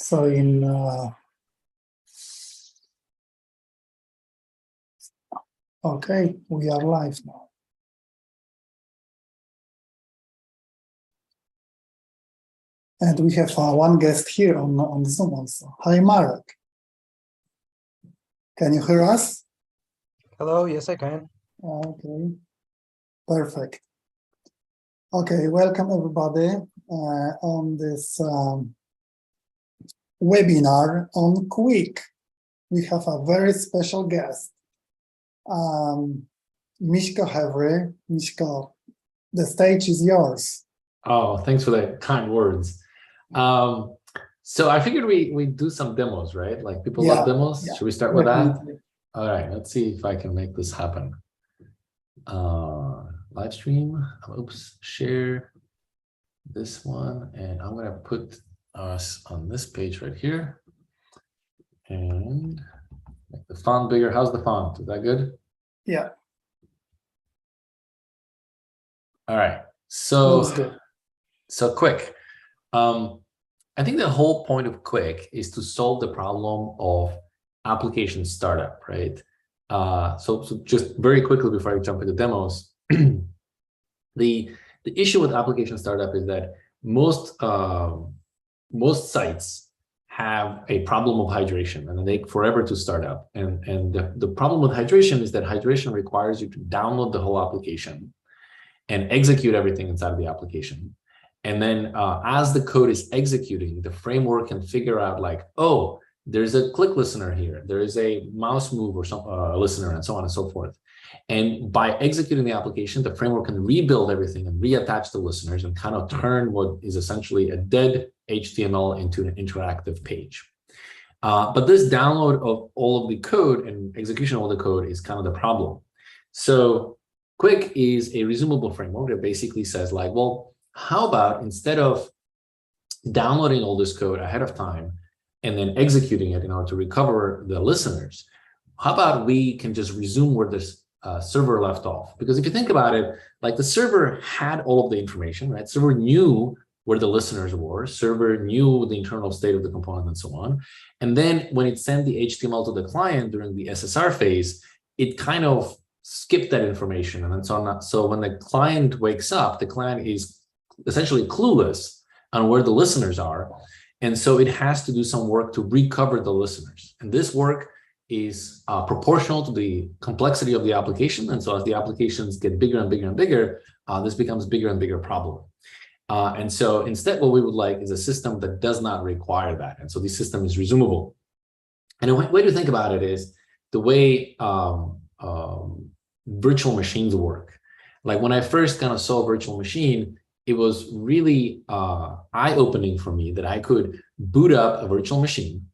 So in okay, we are live now. And we have one guest here on Zoom also. Hi, Marek. Can you hear us? Hello, yes, I can. Okay, perfect. Okay, welcome everybody on this webinar on QWIK. We have a very special guest, Misko Hevery. Misko, the stage is yours. Oh, thanks for the kind words. So I figured we do some demos, right? Like people love demos. Yeah, should we start with that? All right, let's see if I can make this happen. Live stream, oops, share this one, and I'm gonna put us on this page right here and make the font bigger. How's the font? Is that good? Yeah. All right, so QWIK. I think the whole point of QWIK is to solve the problem of application startup, right? So just very quickly before I jump into demos, the issue with application startup is that most sites have a problem of hydration and they take forever to start up. And the problem with hydration is that hydration requires you to download the whole application and execute everything inside of the application. And then as the code is executing, the framework can figure out like, oh, there's a click listener here, there is a mouse move or some listener, and so on and so forth. And by executing the application, the framework can rebuild everything and reattach the listeners and kind of turn what is essentially a dead HTML into an interactive page. But this download of all of the code and execution of all the code is kind of the problem. So QWIK is a resumable framework that basically says like, well, how about instead of downloading all this code ahead of time and then executing it in order to recover the listeners, how about we can just resume where this server left off? Because if you think about it, like the server had all of the information, right? Server knew where the listeners were, server knew the internal state of the component and so on. And then when it sent the HTML to the client during the SSR phase, it kind of skipped that information and so on. So when the client wakes up, the client is essentially clueless on where the listeners are. And so it has to do some work to recover the listeners. And this work is proportional to the complexity of the application. And so as the applications get bigger and bigger and bigger, this becomes bigger and bigger problem. And so instead, what we would like is a system that does not require that. And so the system is resumable. And a way to think about it is the way virtual machines work. Like when I first kind of saw a virtual machine, it was really eye-opening for me that I could boot up a virtual machine,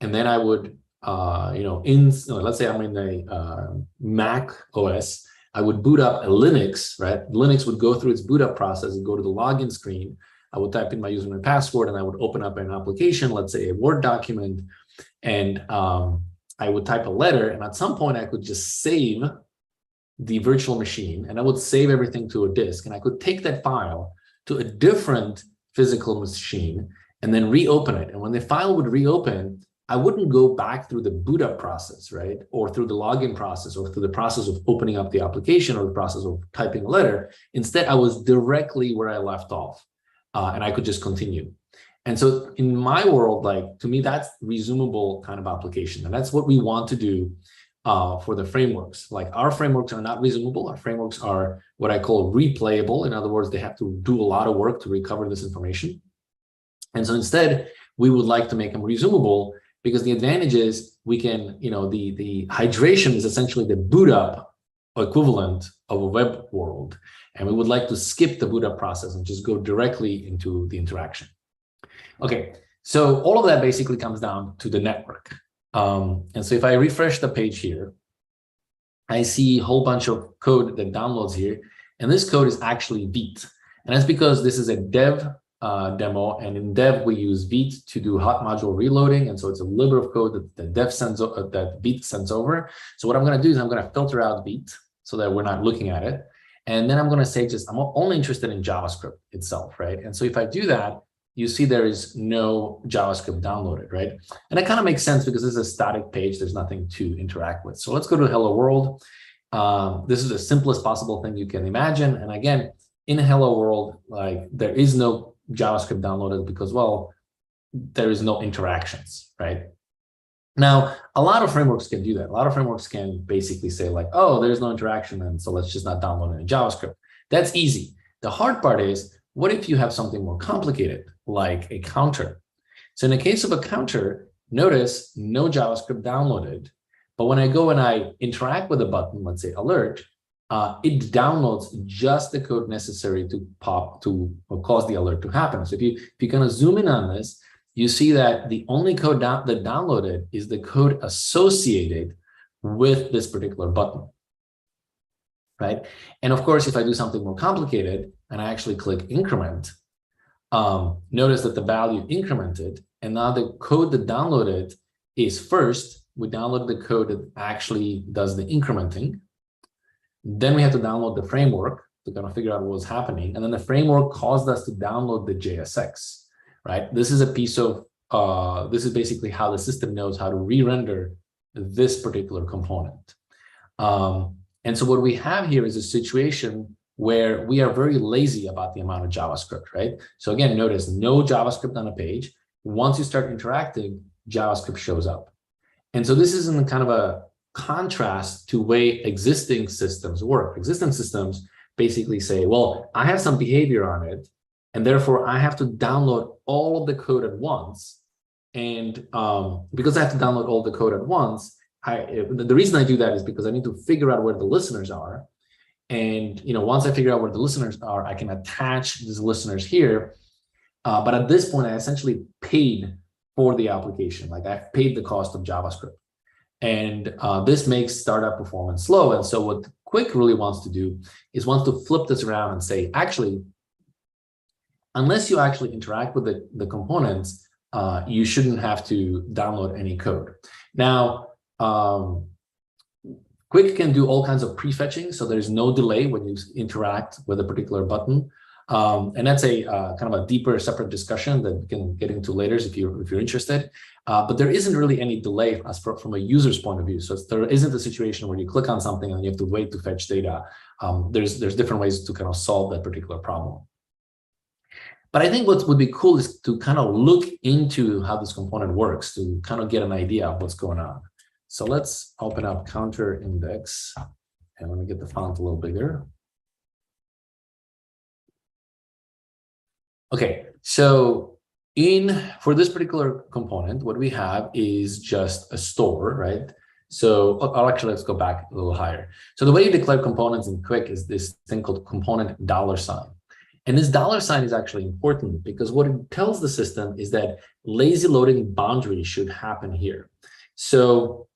and then I would, let's say I'm in a Mac OS, I would boot up a Linux, right? Linux would go through its boot up process and go to the login screen. I would type in my username and password, and I would open up an application, let's say a Word document, and I would type a letter, and at some point I could just save the virtual machine, and I would save everything to a disk, and I could take that file to a different physical machine and then reopen it. And when the file would reopen, I wouldn't go back through the boot up process, right? Or through the login process, or through the process of opening up the application, or the process of typing a letter. Instead, I was directly where I left off, and I could just continue. And so in my world, like to me, that's resumable kind of application. And that's what we want to do for the frameworks. Like our frameworks are not resumable. Our frameworks are what I call replayable. In other words, they have to do a lot of work to recover this information. And so instead, we would like to make them resumable, because the advantage is we can, the hydration is essentially the boot up equivalent of a web world. And we would like to skip the boot up process and just go directly into the interaction. Okay, so all of that basically comes down to the network. And so if I refresh the page here, I see a whole bunch of code that downloads here. And this code is actually Vite. And that's because this is a dev demo. And in dev, we use Vite to do hot module reloading. And so it's a little bit of code that that Vite sends over. So what I'm going to do is I'm going to filter out Vite so that we're not looking at it. And then I'm going to say I'm only interested in JavaScript itself, right? And so if I do that, you see there is no JavaScript downloaded, right? And that kind of makes sense because this is a static page. There's nothing to interact with. So let's go to Hello World. This is the simplest possible thing you can imagine. And again, in Hello World, like there is no JavaScript downloaded because, well, there is no interactions, right? Now, a lot of frameworks can do that. A lot of frameworks can basically say like, oh, there's no interaction, and so let's just not download any JavaScript. That's easy. The hard part is, what if you have something more complicated, like a counter? So in the case of a counter, notice no JavaScript downloaded, but when I go and I interact with a button, let's say alert, it downloads just the code necessary to cause the alert to happen. So if you kind of zoom in on this, you see that the only code that downloaded is the code associated with this particular button, right? And of course, if I do something more complicated and I actually click increment, notice that the value incremented, and now the code that downloaded is first, we download the code that actually does the incrementing. Then we have to download the framework to kind of figure out what was happening. And then the framework caused us to download the JSX. Right? This is a piece of, this is basically how the system knows how to re-render this particular component. And so what we have here is a situation where we are very lazy about the amount of JavaScript, right? So again, notice no JavaScript on a page. Once you start interacting, JavaScript shows up. And so this is in kind of a contrast to the way existing systems work. Existing systems basically say, well, I have some behavior on it, and therefore, I have to download all of the code at once. And because I have to download all the code at once, the reason I do that is because I need to figure out where the listeners are. And once I figure out where the listeners are, I can attach these listeners here. But at this point, I essentially paid for the application. Like I've paid the cost of JavaScript. And this makes startup performance slow. And so what QWIK really wants to do is wants to flip this around and say, actually, unless you actually interact with the components, you shouldn't have to download any code. Now, QWIK can do all kinds of prefetching, so there's no delay when you interact with a particular button. And that's a kind of a deeper separate discussion that we can get into later if you're interested. But there isn't really any delay from a user's point of view. So there isn't a situation where you click on something and you have to wait to fetch data. There's different ways to kind of solve that particular problem. But I think what would be cool is to kind of look into how this component works to kind of get an idea of what's going on. So let's open up counter index, and let me get the font a little bigger. Okay, so for this particular component, what we have is just a store, right? So let's go back a little higher. So the way you declare components in QWIK is this thing called component $. And this $sign is actually important because what it tells the system is that lazy loading boundary should happen here. So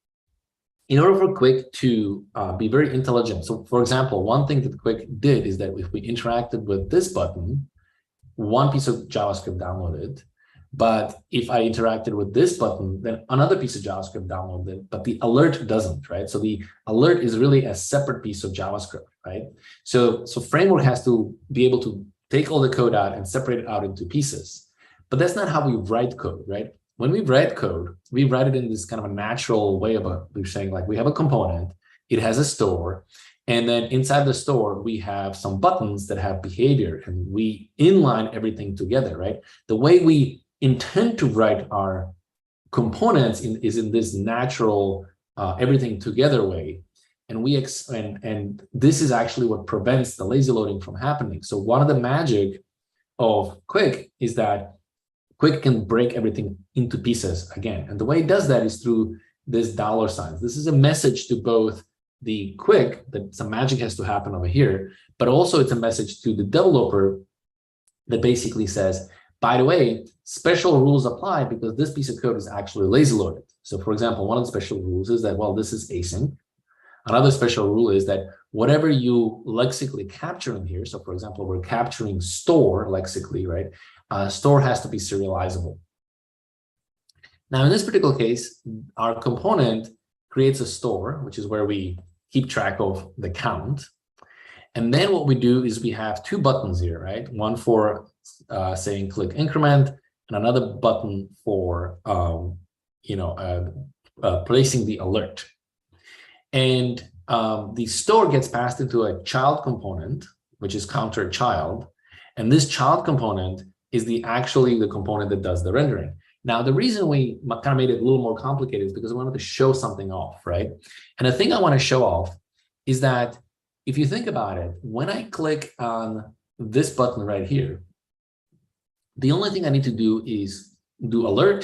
in order for QWIK to be very intelligent, so for example, one thing that QWIK did is that if we interacted with this button, one piece of JavaScript downloaded, but if I interacted with this button, then another piece of JavaScript downloaded, but the alert doesn't, right? So the alert is really a separate piece of JavaScript, right? So framework has to be able to take all the code out and separate it out into pieces. But that's not how we write code, right? When we write code, we write it in this kind of a natural way we're saying like we have a component, it has a store, and then inside the store, we have some buttons that have behavior, and we inline everything together, right? The way we intend to write our components is in this natural everything together way. And and this is actually what prevents the lazy loading from happening. So one of the magic of QWIK is that QWIK can break everything into pieces again. And the way it does that is through this $signs. This is a message to both the QWIK that some magic has to happen over here, but also it's a message to the developer that basically says, by the way, special rules apply because this piece of code is actually lazy loaded. So for example, one of the special rules is that, well, this is async. Another special rule is that whatever you lexically capture in here, so for example, we're capturing store lexically, right? Store has to be serializable. Now, in this particular case, our component creates a store, which is where we keep track of the count. And then what we do is we have two buttons here, right? One for saying click increment, and another button for placing the alert. And the store gets passed into a child component, which is counter child, and this child component is actually the component that does the rendering. Now, the reason we kind of made it a little more complicated is because we wanted to show something off, right? And the thing I want to show off is that if you think about it, when I click on this button right here, the only thing I need to do is do alert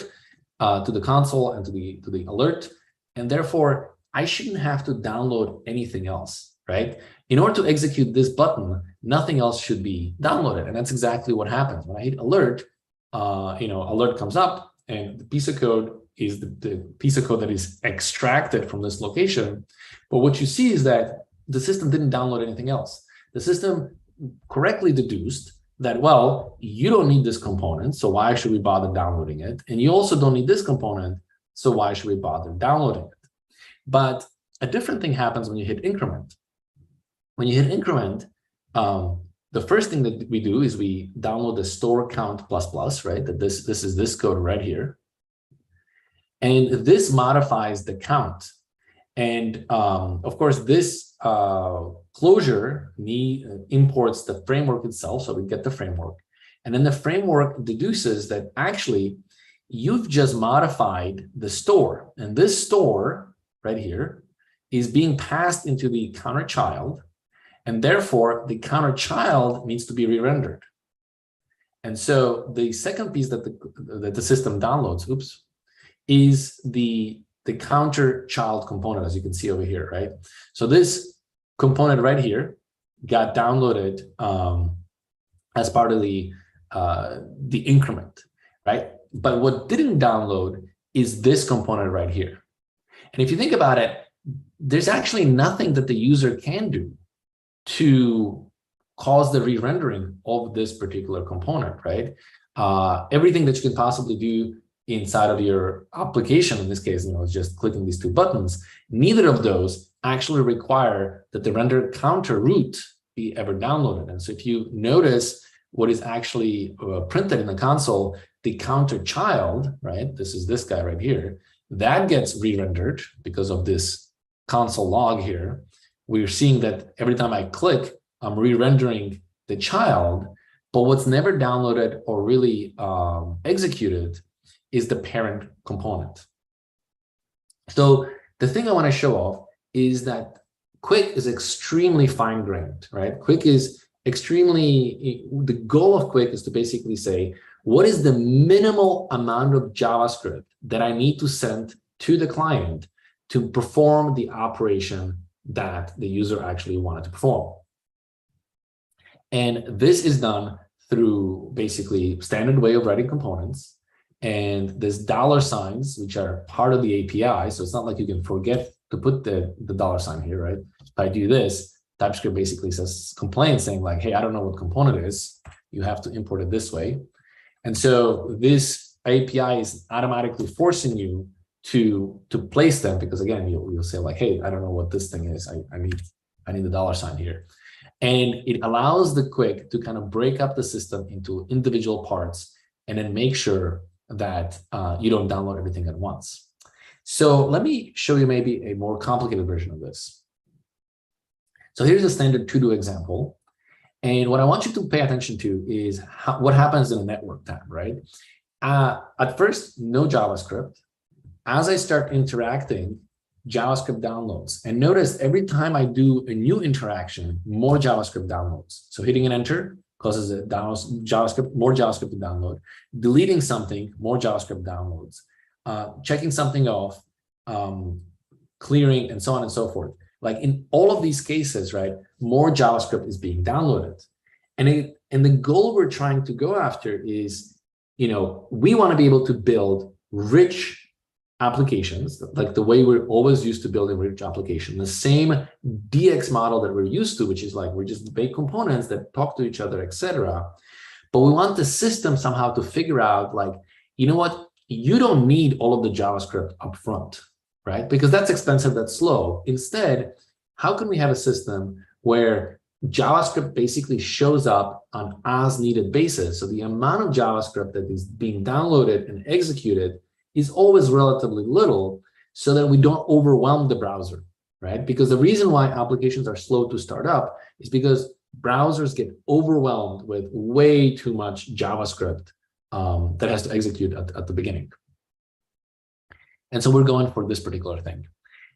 to the console and to the alert, and therefore I shouldn't have to download anything else, right? In order to execute this button, nothing else should be downloaded, and that's exactly what happens when I hit alert. Alert comes up, and the piece of code is the piece of code that is extracted from this location. But what you see is that the system didn't download anything else. The system correctly deduced that, well, you don't need this component, so why should we bother downloading it? And you also don't need this component, so why should we bother downloading it? But a different thing happens when you hit increment. When you hit increment, the first thing that we do is we download the store count plus, right? That this is this code right here. And this modifies the count. And of course, this closure imports the framework itself, so we get the framework. And then the framework deduces that actually you've just modified the store. And this store right here is being passed into the counter child. And therefore, the counter child needs to be re-rendered. And so the second piece that the system downloads, is the counter child component, as you can see over here, right? So this component right here got downloaded as part of the increment, right? But what didn't download is this component right here. And if you think about it, there's actually nothing that the user can do to cause the re-rendering of this particular component, right? Everything that you can possibly do inside of your application, in this case, is just clicking these two buttons. Neither of those actually require that the render counter root be ever downloaded. And so if you notice what is actually printed in the console, the counter child, right? This is this guy right here, that gets re-rendered because of this console log here. We're seeing that every time I click, I'm re-rendering the child, but what's never downloaded or really executed is the parent component. So the thing I want to show off is that QWIK is extremely fine-grained, right? QWIK is the goal of QWIK is to basically say, what is the minimal amount of JavaScript that I need to send to the client to perform the operation that the user actually wanted to perform? And this is done through basically standard way of writing components. And there's dollar signs, which are part of the API. So it's not like you can forget to put the dollar sign here, right? If I do this, TypeScript basically complains saying like, hey, I don't know what component is. You have to import it this way. And so this API is automatically forcing you to place them, because again, you'll say like, hey, I don't know what this thing is. I need the dollar sign here. And it allows the QWIK to kind of break up the system into individual parts and then make sure that you don't download everything at once. So let me show you maybe a more complicated version of this. So here's a standard to-do example. And what I want you to pay attention to is what happens in a network tab, right? At first, no JavaScript. As I start interacting, JavaScript downloads. And notice every time I do a new interaction, more JavaScript downloads. So hitting an enter causes it more JavaScript to download. Deleting something, more JavaScript downloads. Checking something off, clearing, and so on and so forth. Like in all of these cases, right, more JavaScript is being downloaded. And the goal we're trying to go after is, we want to be able to build rich applications, like the way we're always used to building rich application, the same DX model that we're used to, which is like, we're just big components that talk to each other, etc. But we want the system somehow to figure out like, you know what, you don't need all of the JavaScript up front, right? Because that's expensive, that's slow. Instead, how can we have a system where JavaScript basically shows up on as needed basis. So the amount of JavaScript that is being downloaded and executed is always relatively little so that we don't overwhelm the browser, right? Because the reason why applications are slow to start up is because browsers get overwhelmed with way too much JavaScript that has to execute at the beginning. And so we're going for this particular thing.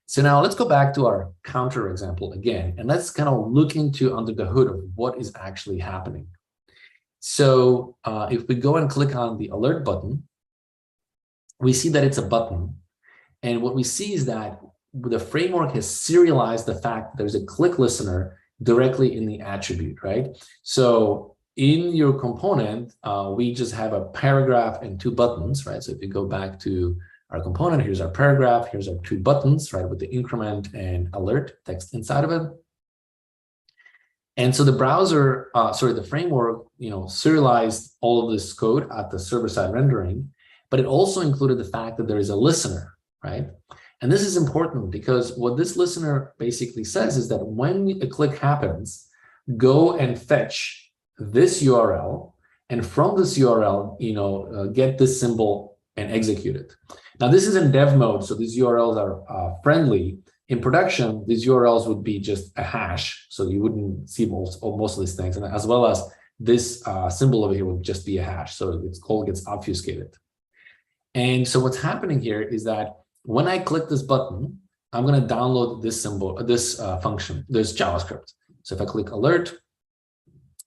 So now let's go back to our counter example again, and let's kind of look into under the hood of what is actually happening. So if we go and click on the alert button, we see that it's a button. And what we see is that the framework has serialized the fact that there's a click listener directly in the attribute, right? So in your component, we just have a paragraph and two buttons, right? So if you go back to our component, here's our paragraph, here's our two buttons, right, with the increment and alert text inside of it. And so the browser, the framework, serialized all of this code at the server-side rendering, but it also included the fact that there is a listener, right? And this is important because what this listener basically says is that when a click happens, go and fetch this URL, and from this URL, get this symbol and execute it. Now, this is in dev mode, so these URLs are friendly. In production, these URLs would be just a hash, so you wouldn't see most of these things, and as well as this symbol over here would just be a hash, so its code gets obfuscated. And so what's happening here is that when I click this button, I'm going to download this symbol, this function, this JavaScript. So if I click alert,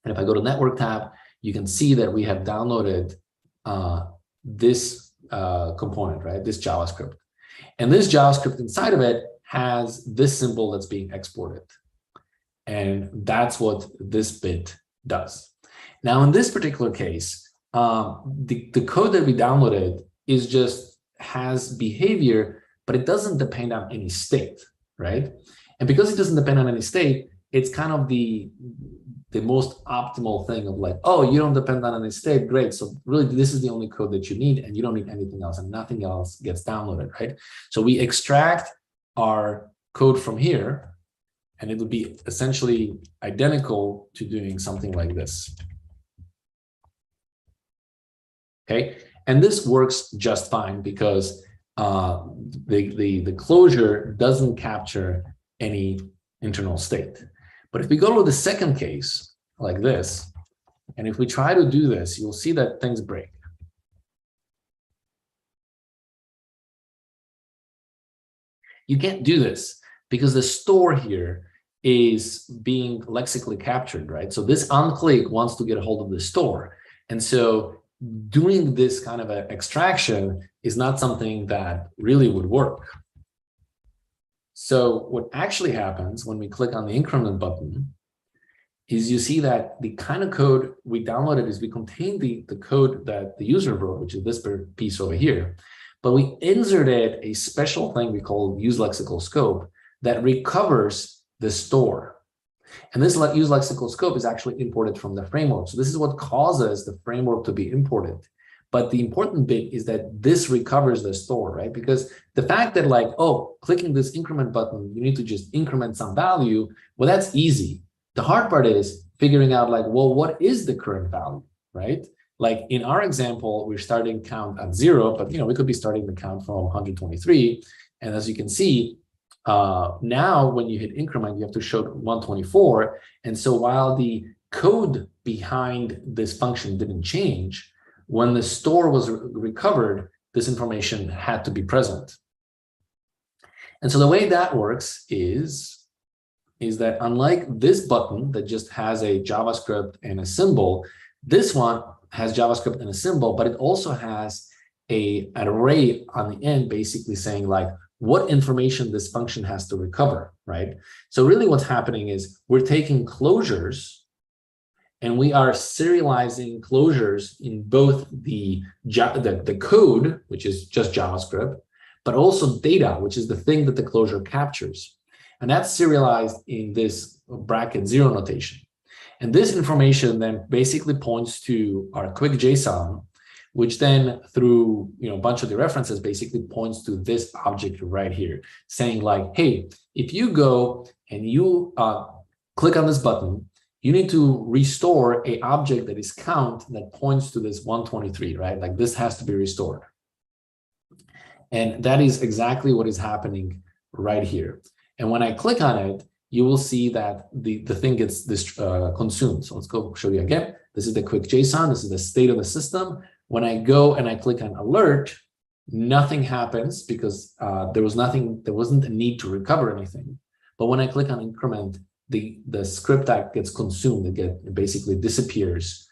and if I go to network tab, you can see that we have downloaded this component, right? This JavaScript. And this JavaScript inside of it has this symbol that's being exported. And that's what this bit does. Now, in this particular case, the code that we downloaded has behavior, but it doesn't depend on any state, right? And because it doesn't depend on any state, it's kind of the most optimal thing of like, oh, you don't depend on any state, great. So really, this is the only code that you need, and you don't need anything else, and nothing else gets downloaded, right? So we extract our code from here, and it would be essentially identical to doing something like this. Okay, and this works just fine because the closure doesn't capture any internal state. But if we go to the second case, like this, and if we try to do this, you'll see that things break. You can't do this because the store here is being lexically captured, right? So this onClick wants to get a hold of the store. And so doing this kind of an extraction is not something that really would work. So what actually happens when we click on the increment button is you see that the kind of code we downloaded is we contain the code that the user wrote, which is this piece over here, but we inserted a special thing we call use lexical scope that recovers the store. And this use lexical scope is actually imported from the framework. So this is what causes the framework to be imported. But the important bit is that this recovers the store, right? Because the fact that like, oh, clicking this increment button, you need to just increment some value, well, that's easy. The hard part is figuring out like, well, what is the current value, right? Like in our example, we're starting count at 0, but we could be starting the count from 123. And as you can see, now when you hit increment, you have to show 124. And so while the code behind this function didn't change, when the store was recovered, this information had to be present. And so the way that works is that unlike this button that just has a JavaScript and a symbol, this one has JavaScript and a symbol, but it also has an array on the end basically saying like what information this function has to recover, right? So really what's happening is we're taking closures and we are serializing closures in both the code, which is just JavaScript, but also data, which is the thing that the closure captures. And that's serialized in this bracket 0 notation. And this information then basically points to our QWIK JSON, which then through a bunch of the references basically points to this object right here, saying like, hey, if you go and you click on this button, you need to restore a object that is count that points to this 123, right? Like this has to be restored. And that is exactly what is happening right here. And when I click on it, you will see that the thing gets consumed. So let's go show you again. This is the QWIK JSON. This is the state of the system. When I go and I click on alert, nothing happens because there wasn't a need to recover anything. But when I click on increment, the script that gets consumed, it basically disappears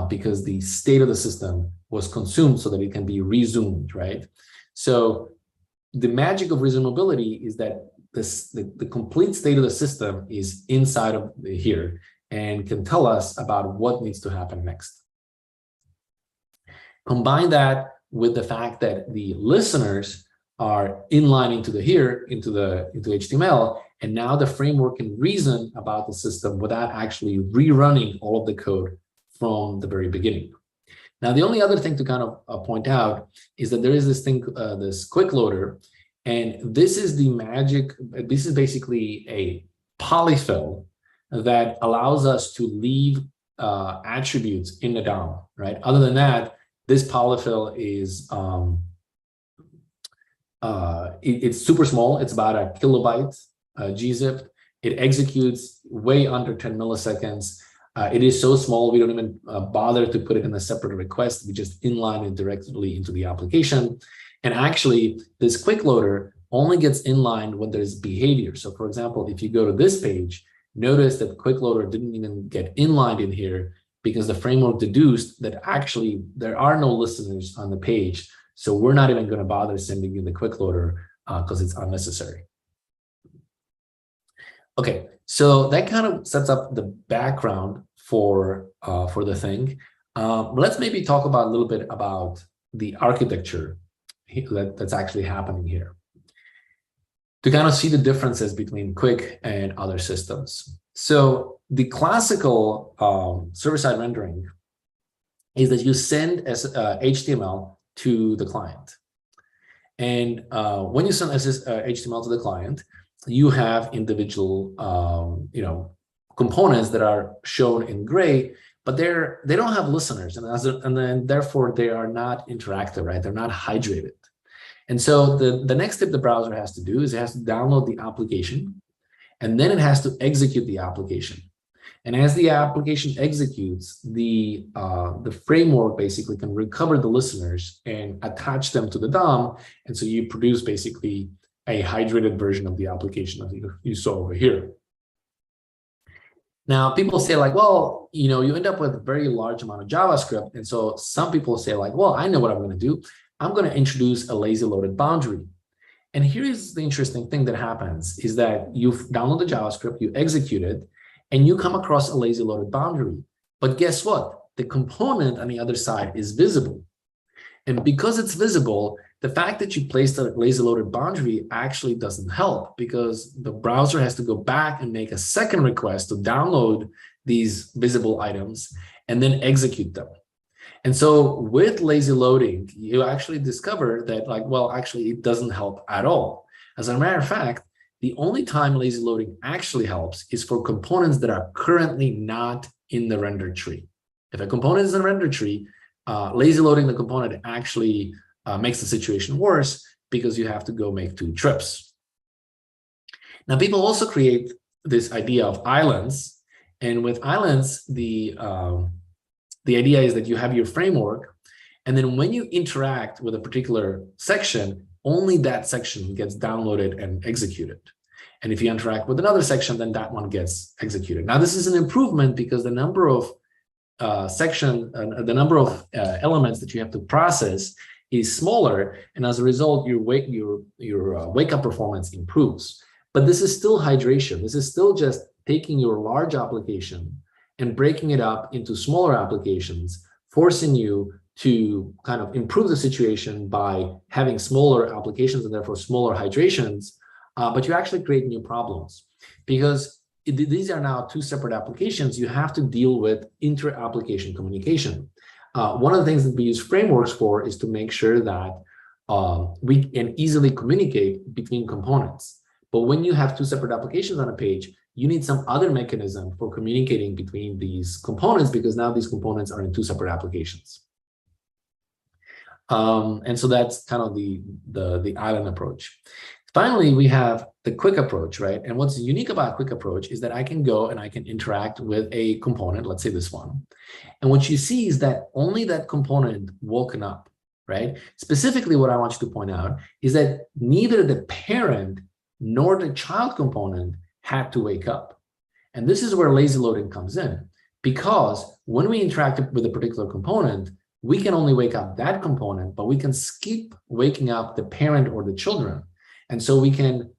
because the state of the system was consumed so that it can be resumed, right? So the magic of resumability is that the complete state of the system is inside of here and can tell us about what needs to happen next. Combine that with the fact that the listeners are inline into HTML, and now the framework can reason about the system without actually rerunning all of the code from the very beginning. Now, the only other thing to kind of point out is that there is this thing, this QWIK loader, and this is the magic. This is basically a polyfill that allows us to leave attributes in the DOM, right? Other than that, this polyfill is it's super small. It's about a kilobyte gzip. It executes way under 10 milliseconds. It is so small, we don't even bother to put it in a separate request. We just inline it directly into the application. And actually, this QWIK loader only gets inlined when there's behavior. So for example, if you go to this page, notice that QWIK loader didn't even get inlined in here because the framework deduced that actually there are no listeners on the page. So we're not even going to bother sending you the QWIK loader because it's unnecessary. Okay, so that kind of sets up the background for the thing. Let's maybe talk about a little bit about the architecture that's actually happening here to kind of see the differences between QWIK and other systems. So the classical server-side rendering is that you send HTML to the client. And when you send HTML to the client, you have individual components that are shown in gray, but they don't have listeners, and then therefore they are not interactive, right? They're not hydrated. And so the next step the browser has to do is it has to download the application, and then it has to execute the application. And as the application executes, the framework basically can recover the listeners and attach them to the DOM, and so you produce basically a hydrated version of the application that you saw over here. Now, people say like, well, you end up with a very large amount of JavaScript. And so some people say like, well, I know what I'm going to do. I'm going to introduce a lazy loaded boundary. And here is the interesting thing that happens is that you download the JavaScript, you execute it, and you come across a lazy loaded boundary. But guess what? The component on the other side is visible. And because it's visible, the fact that you placed a lazy loaded boundary actually doesn't help because the browser has to go back and make a second request to download these visible items and then execute them. And so with lazy loading, you actually discover that actually it doesn't help at all. As a matter of fact, the only time lazy loading actually helps is for components that are currently not in the render tree. If a component is in the render tree, lazy loading the component actually makes the situation worse because you have to go make 2 trips. Now, people also create this idea of islands, and with islands, the idea is that you have your framework, and then when you interact with a particular section, only that section gets downloaded and executed. And if you interact with another section, then that one gets executed. Now, this is an improvement because the number of elements that you have to process is smaller, and as a result, your wake-up performance improves. But this is still hydration. This is still just taking your large application and breaking it up into smaller applications, forcing you to kind of improve the situation by having smaller applications and therefore smaller hydrations, but you actually create new problems because these are now 2 separate applications. You have to deal with inter-application communication. One of the things that we use frameworks for is to make sure that we can easily communicate between components. But when you have 2 separate applications on a page, you need some other mechanism for communicating between these components, because now these components are in two separate applications. And so that's kind of the island approach. Finally, we have the QWIK approach, right? And what's unique about QWIK approach is that I can go and I can interact with a component, let's say this one. And what you see is that only that component woken up, right? Specifically, what I want you to point out is that neither the parent nor the child component had to wake up. And this is where lazy loading comes in, because when we interact with a particular component, we can only wake up that component, but we can skip waking up the parent or the children. And so we can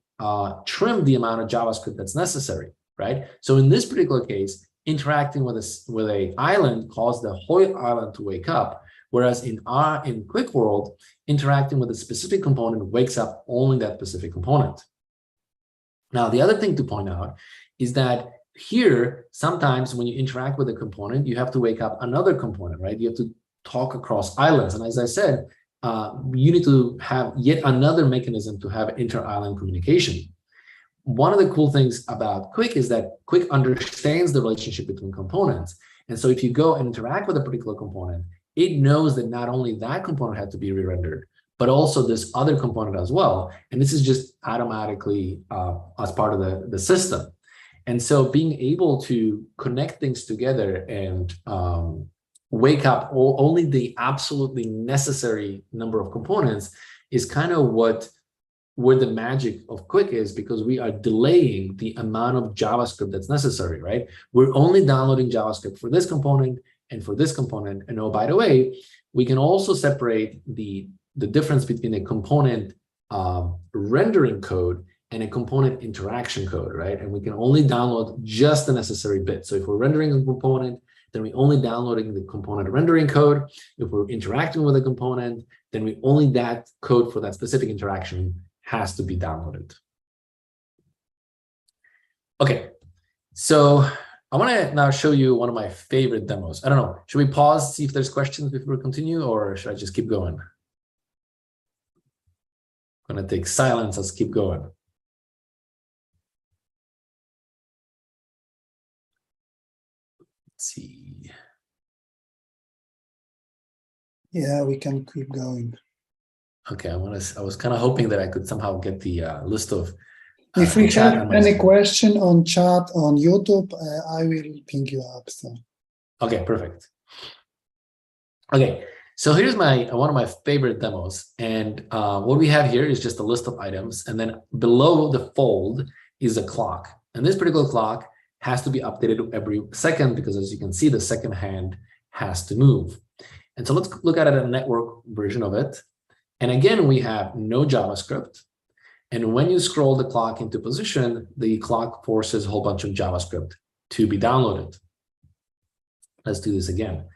trim the amount of JavaScript that's necessary, right? So in this particular case, interacting with a island caused the whole island to wake up, whereas in QWIK world, interacting with a specific component wakes up only that specific component. Now, the other thing to point out is that here, sometimes when you interact with a component, you have to wake up another component, right? You have to talk across islands. And as I said, you need to have yet another mechanism to have inter-island communication. One of the cool things about QWIK is that QWIK understands the relationship between components. And so if you go and interact with a particular component, it knows that not only that component had to be re-rendered, but also this other component as well. And this is just automatically as part of the system. And so being able to connect things together and wake up only the absolutely necessary number of components is kind of where the magic of QWIK is, because we are delaying the amount of JavaScript that's necessary, right? We're only downloading JavaScript for this component and for this component. And oh, by the way, we can also separate the difference between a component rendering code and a component interaction code, right? And we can only download just the necessary bit. So if we're rendering a component, then we're only downloading the component rendering code. If we're interacting with a component, then only that code for that specific interaction has to be downloaded. Okay, so I want to now show you one of my favorite demos. I don't know, should we pause, see if there's questions before we continue, or should I just keep going? I'm going to take silence, let's keep going. Let's see. Yeah, we can keep going. Okay, I was kind of hoping that I could somehow get the list of. If we have any question on chat on YouTube, I will ping you up. So. Okay, perfect. Okay, so here's one of my favorite demos, and what we have here is just a list of items, and then below the fold is a clock, and this particular clock has to be updated every second, because as you can see, the second hand has to move. And so let's look at a network version of it. And again, we have no JavaScript. And when you scroll the clock into position, the clock forces a whole bunch of JavaScript to be downloaded. Let's do this again.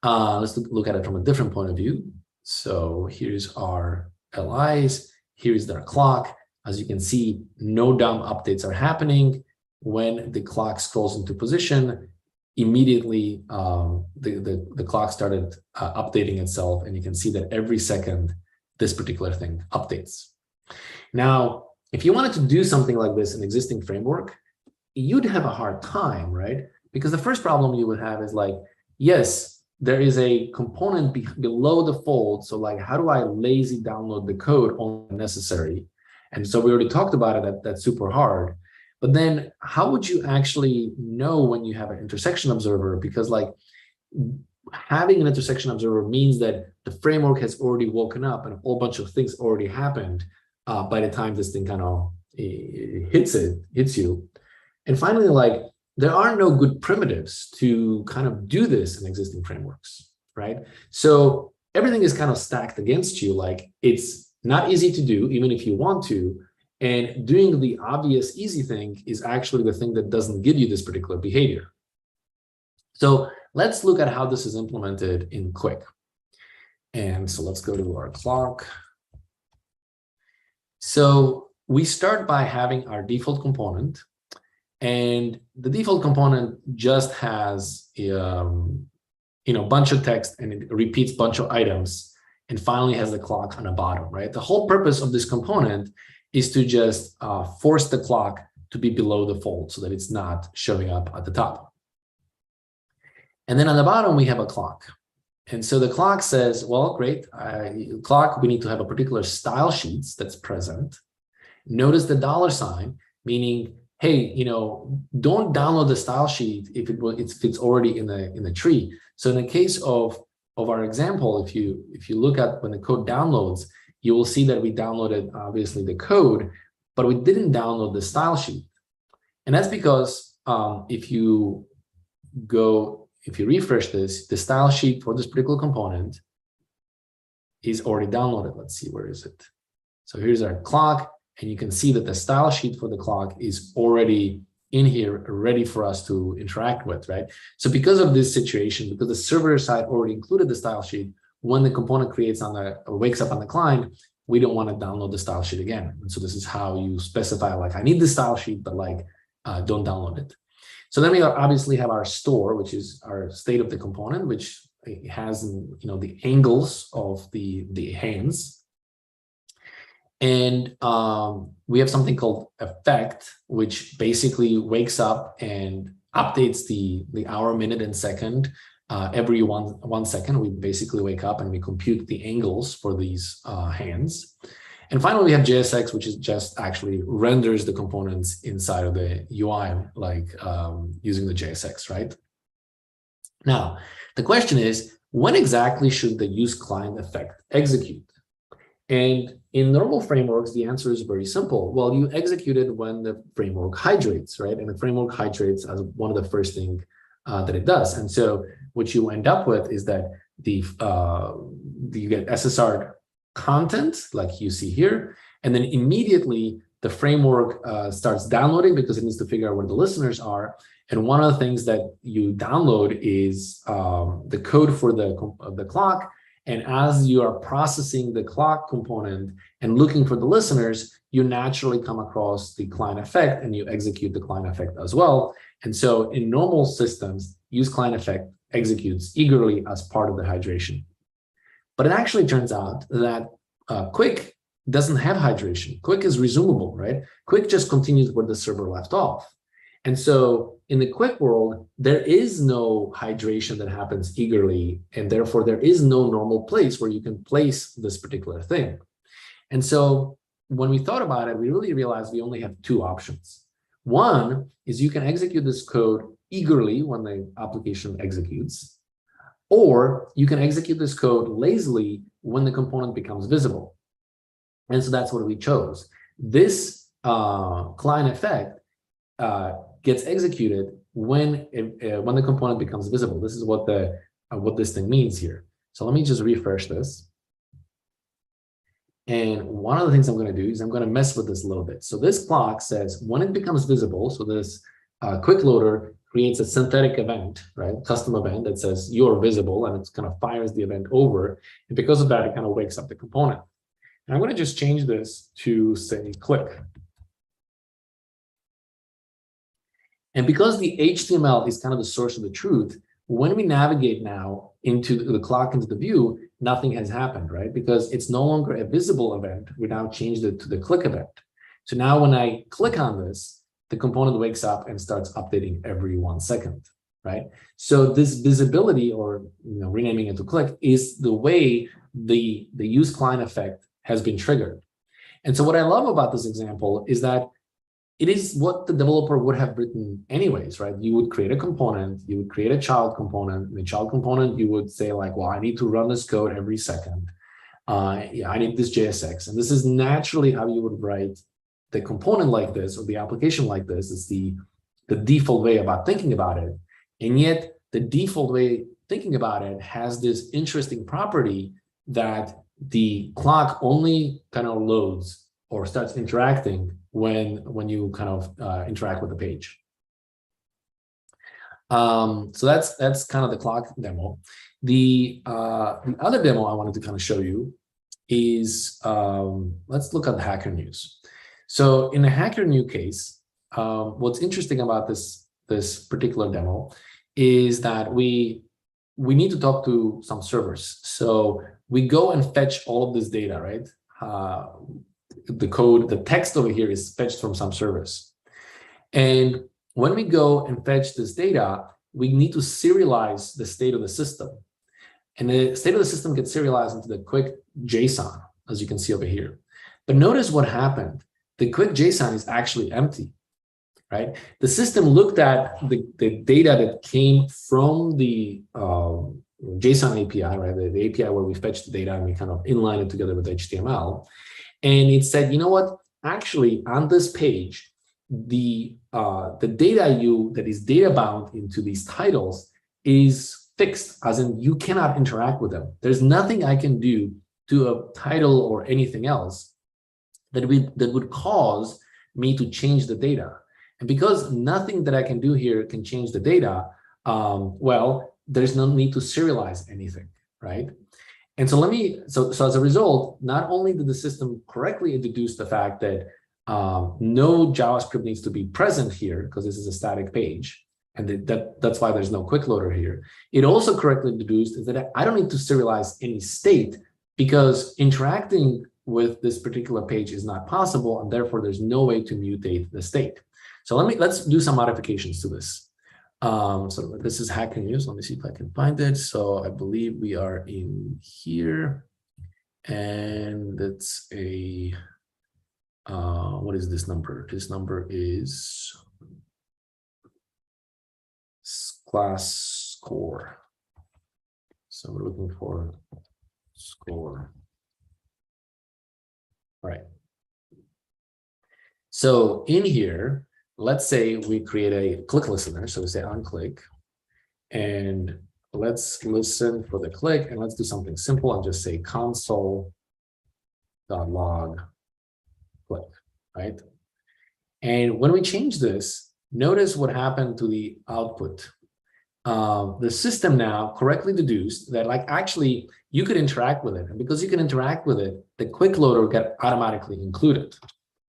Let's look at it from a different point of view. So here's our LIs. Here's their clock. As you can see, no DOM updates are happening. When the clock scrolls into position, immediately the clock started updating itself, and you can see that every second this particular thing updates. Now, if you wanted to do something like this in existing framework, you'd have a hard time, right? Because the first problem you would have is like, yes, there is a component below the fold. So like, how do I lazy download the code only necessary? And so we already talked about it, that's super hard. But then how would you actually know when you have an intersection observer? Because like having an intersection observer means that the framework has already woken up and a whole bunch of things already happened by the time this thing kind of hits you. And finally, like there are no good primitives to kind of do this in existing frameworks, right? So everything is kind of stacked against you. Like it's not easy to do, even if you want to. And doing the obvious easy thing is actually the thing that doesn't give you this particular behavior. So let's look at how this is implemented in QWIK. And so let's go to our clock. So we start by having our default component, and the default component just has bunch of text, and it repeats bunch of items, and finally has the clock on the bottom, right? The whole purpose of this component is to just force the clock to be below the fold so that it's not showing up at the top. And then on the bottom, we have a clock. And so the clock says, well, great, clock, we need to have a particular style sheets that's present. Notice the $, meaning, hey, don't download the style sheet if it's already in the tree. So in the case of our example, if you look at when the code downloads, you will see that we downloaded obviously the code, but we didn't download the style sheet. And that's because if you refresh this, the style sheet for this particular component is already downloaded. Let's see, where is it? So here's our clock, and you can see that the style sheet for the clock is already in here, ready for us to interact with, right? So because of this situation, because the server side already included the style sheet, when the component wakes up on the client, we don't want to download the style sheet again. And so this is how you specify, like, I need the style sheet, but don't download it. So then we obviously have our store, which is our state of the component, which has the angles of the hands. And we have something called effect, which basically wakes up and updates the hour, minute, and second every one second. We basically wake up and we compute the angles for these hands. And finally, we have JSX, which is just actually renders the components inside of the UI, using the JSX, right? Now, the question is, when exactly should the use client effect execute? And in normal frameworks, the answer is very simple. Well, you execute it when the framework hydrates, right? And the framework hydrates as one of the first things that it does. And so what you end up with is that you get SSR content, like you see here, and then immediately the framework starts downloading because it needs to figure out where the listeners are. And one of the things that you download is the code for the clock. And as you are processing the clock component and looking for the listeners, you naturally come across the client effect and you execute the client effect as well. And so in normal systems, use client effect executes eagerly as part of the hydration. But it actually turns out that QWIK doesn't have hydration. QWIK is resumable, right? QWIK just continues where the server left off. And so in the QWIK world, there is no hydration that happens eagerly, and therefore there is no normal place where you can place this particular thing. And so when we thought about it, we really realized we only have two options. One is you can execute this code eagerly when the application executes, or you can execute this code lazily when the component becomes visible. And so that's what we chose. This client effect gets executed when the component becomes visible. This is what this thing means here. So let me just refresh this. And one of the things I'm going to do is I'm going to mess with this a little bit. So this clock says when it becomes visible, so this QWIK loader creates a synthetic event, right? Custom event that says you're visible, and it kind of fires the event over. And because of that, it kind of wakes up the component. And I'm going to just change this to say QWIK. And because the HTML is kind of the source of the truth, when we navigate now into the clock, into the view, nothing has happened, right? Because it's no longer a visible event. We now changed it to the click event. So now when I click on this, the component wakes up and starts updating every 1 second, right? So this visibility, or renaming it to click, is the way the use client effect has been triggered. And so what I love about this example is that it is what the developer would have written anyways, right? You would create a component, you would create a child component. In the child component, you would say like, well, I need to run this code every second. I need this JSX. And this is naturally how you would write the component like this, or the application like this. Is the default way about thinking about it. And yet the default way thinking about it has this interesting property that the clock only kind of loads or starts interacting when you kind of interact with the page. So that's kind of the clock demo. The other demo I wanted to kind of show you is, let's look at the Hacker News. So in the Hacker News case, what's interesting about this particular demo is that we need to talk to some servers. So we go and fetch all of this data, right? The code, the text over here is fetched from some service. And when we go and fetch this data, we need to serialize the state of the system. And the state of the system gets serialized into the QWIK JSON, as you can see over here. But notice what happened. The QWIK JSON is actually empty, right? The system looked at the data that came from the JSON API, right? The API where we fetch the data and we kind of inline it together with HTML. And it said, you know what? Actually, on this page, the data that is data bound into these titles is fixed, as in you cannot interact with them. There's nothing I can do to a title or anything else that would cause me to change the data. And because nothing that I can do here can change the data, well, there's no need to serialize anything, right? And so so as a result, not only did the system correctly deduce the fact that no JavaScript needs to be present here because this is a static page, and that's why there's no quick loader here. It also correctly deduced is that I don't need to serialize any state because interacting with this particular page is not possible, and therefore there's no way to mutate the state. So let's do some modifications to this. So this is Hacker News. Let me see if I can find it. So I believe we are in here, and it's a what is this number? This number is class score. So we're looking for score. All right. So in here, let's say we create a click listener. So we say on click, and let's listen for the click, and let's do something simple and just say console.log click, right? And when we change this, notice what happened to the output. The system now correctly deduced that actually you could interact with it, and because you can interact with it, the quick loader got automatically included,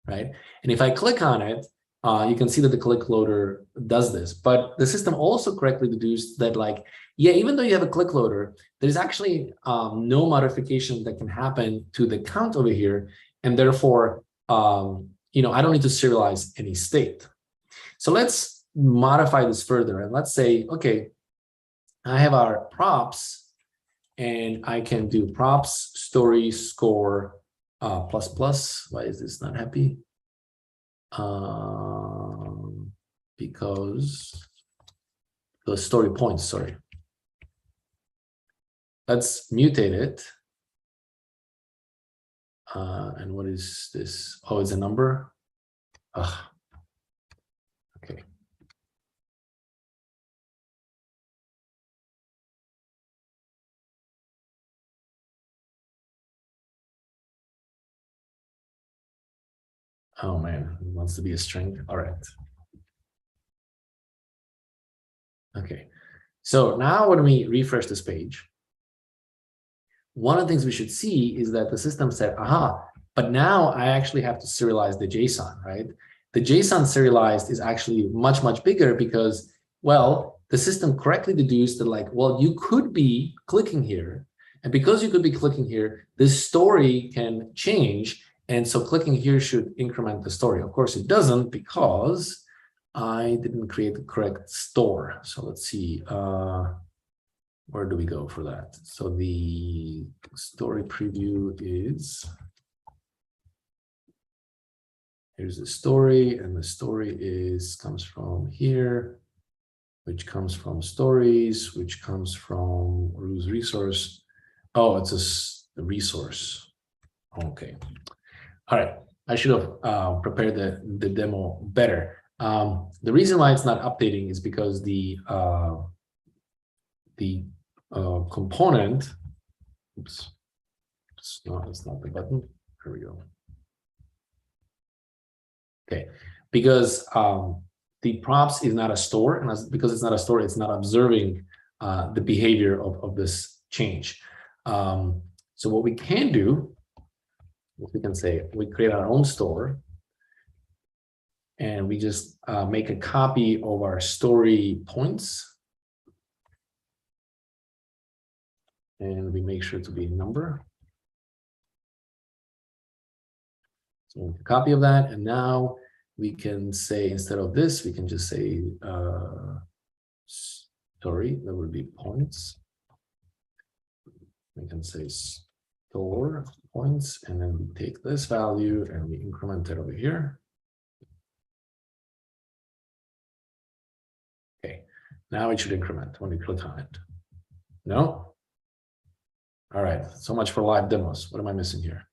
right? And if I click on it, you can see that the click loader does this, but the system also correctly deduced that yeah, even though you have a click loader, there's actually no modification that can happen to the count over here, and therefore, you know, I don't need to serialize any state. So let's modify this further, and let's say, okay, I have our props, and I can do props story score plus plus. Why is this not happy? Because the story points, sorry. Let's mutate it. And what is this? Oh, it's a number. Okay. Oh man, it wants to be a string. All right. Okay. So now when we refresh this page, one of the things we should see is that the system said, aha, but now I actually have to serialize the JSON, right? The JSON serialized is actually much, much bigger because, well, the system correctly deduced that well, you could be clicking here. And because you could be clicking here, this story can change. And so clicking here should increment the story. Of course, it doesn't because I didn't create the correct store. So let's see. Where do we go for that? So the story preview is, here's the story, and the story comes from here, which comes from stories, which comes from Rue's resource. Oh, it's a resource. Okay. All right. I should have prepared the demo better. The reason why it's not updating is because the component, oops, it's not the button. Here we go. Okay, because the props is not a store, and because it's not a store, it's not observing the behavior of this change. So what we can do, we can say we create our own store, and we just make a copy of our story points. And we make sure to be a number. So a copy of that, and now we can say, instead of this, we can just say, sorry, that would be points. We can say store points, and then we take this value and we increment it over here. Okay, now it should increment when we click on it. No? All right, so much for live demos. What am I missing here?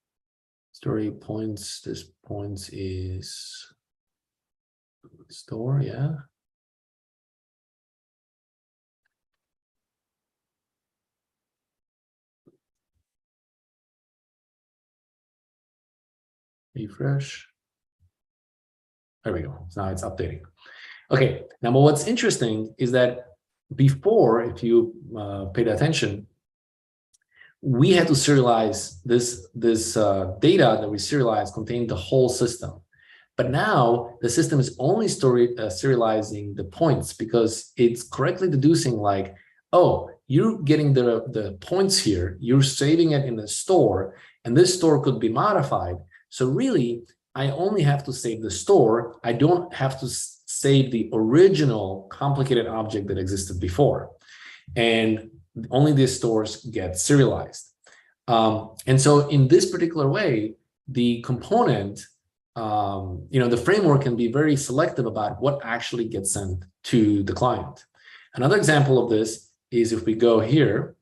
Story points, this points is store, yeah. Refresh. There we go. So now it's updating. Okay, now what's interesting is that before, if you paid attention, we had to serialize this data that we serialized contained the whole system. But now the system is only serializing the points because it's correctly deducing like, oh, you're getting the points here, you're saving it in the store, and this store could be modified. So really, I only have to save the store. I don't have to save the original complicated object that existed before. And only these stores get serialized. And so in this particular way, the component, the framework can be very selective about what actually gets sent to the client. Another example of this is if we go here,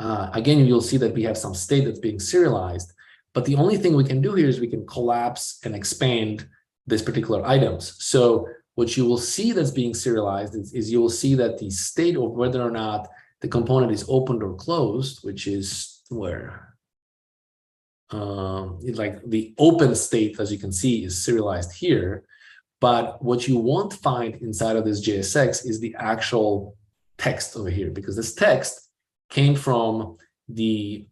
again, you'll see that we have some state that's being serialized, but the only thing we can do here is we can collapse and expand this particular items. So what you will see that's being serialized is you will see that the state of whether or not the component is opened or closed, which is where like the open state, as you can see, is serialized here. But what you won't find inside of this JSX is the actual text over here, because this text came from the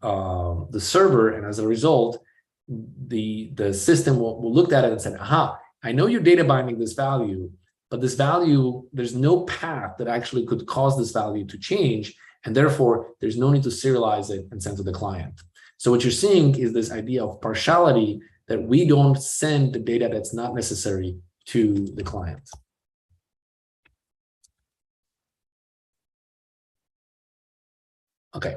server, and as a result, the system will look at it and say, aha, I know you're data binding this value, but this value, there's no path that actually could cause this value to change, and therefore there's no need to serialize it and send to the client. So what you're seeing is this idea of partiality, that we don't send the data that's not necessary to the client. Okay.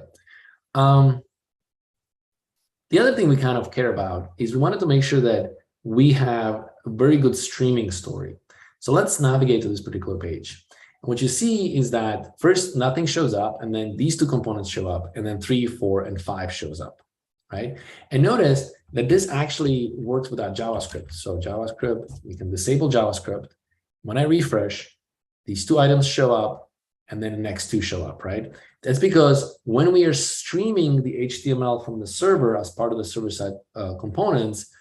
The other thing we kind of care about is we wanted to make sure that we have a very good streaming story. So let's navigate to this particular page. And what you see is that first nothing shows up, and then these two components show up, and then 3, 4, and 5 shows up, right? And notice that this actually works without JavaScript. So JavaScript, we can disable JavaScript. When I refresh, these two items show up, and then the next two show up, right? That's because when we are streaming the HTML from the server as part of the server-side components,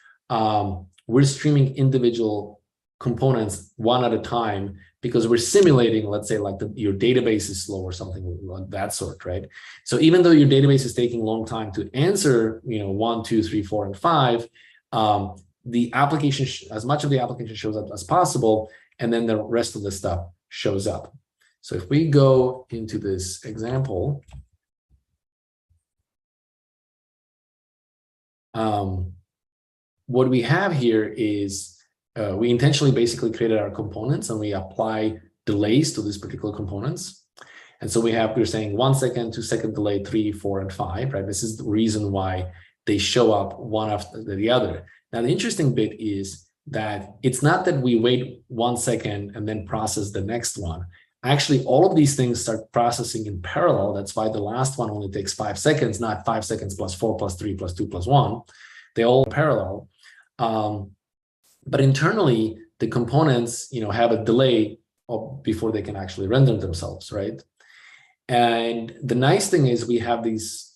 we're streaming individual components one at a time, because we're simulating, let's say, like your database is slow or something like that sort, right? So even though your database is taking a long time to answer, 1, 2, 3, 4, and 5, the application, as much of the application shows up as possible, and then the rest of the stuff shows up. So if we go into this example, what we have here is we intentionally basically created our components, and we apply delays to these particular components. And so we're saying 1 second, 2 second delay, 3, 4, and 5, right? This is the reason why they show up one after the other. Now, the interesting bit is that it's not that we wait 1 second and then process the next one. Actually, all of these things start processing in parallel. That's why the last one only takes 5 seconds, not 5 seconds plus 4 plus 3 plus 2 plus 1. They all parallel. But internally, the components, have a delay before they can actually render themselves, right? And the nice thing is we have these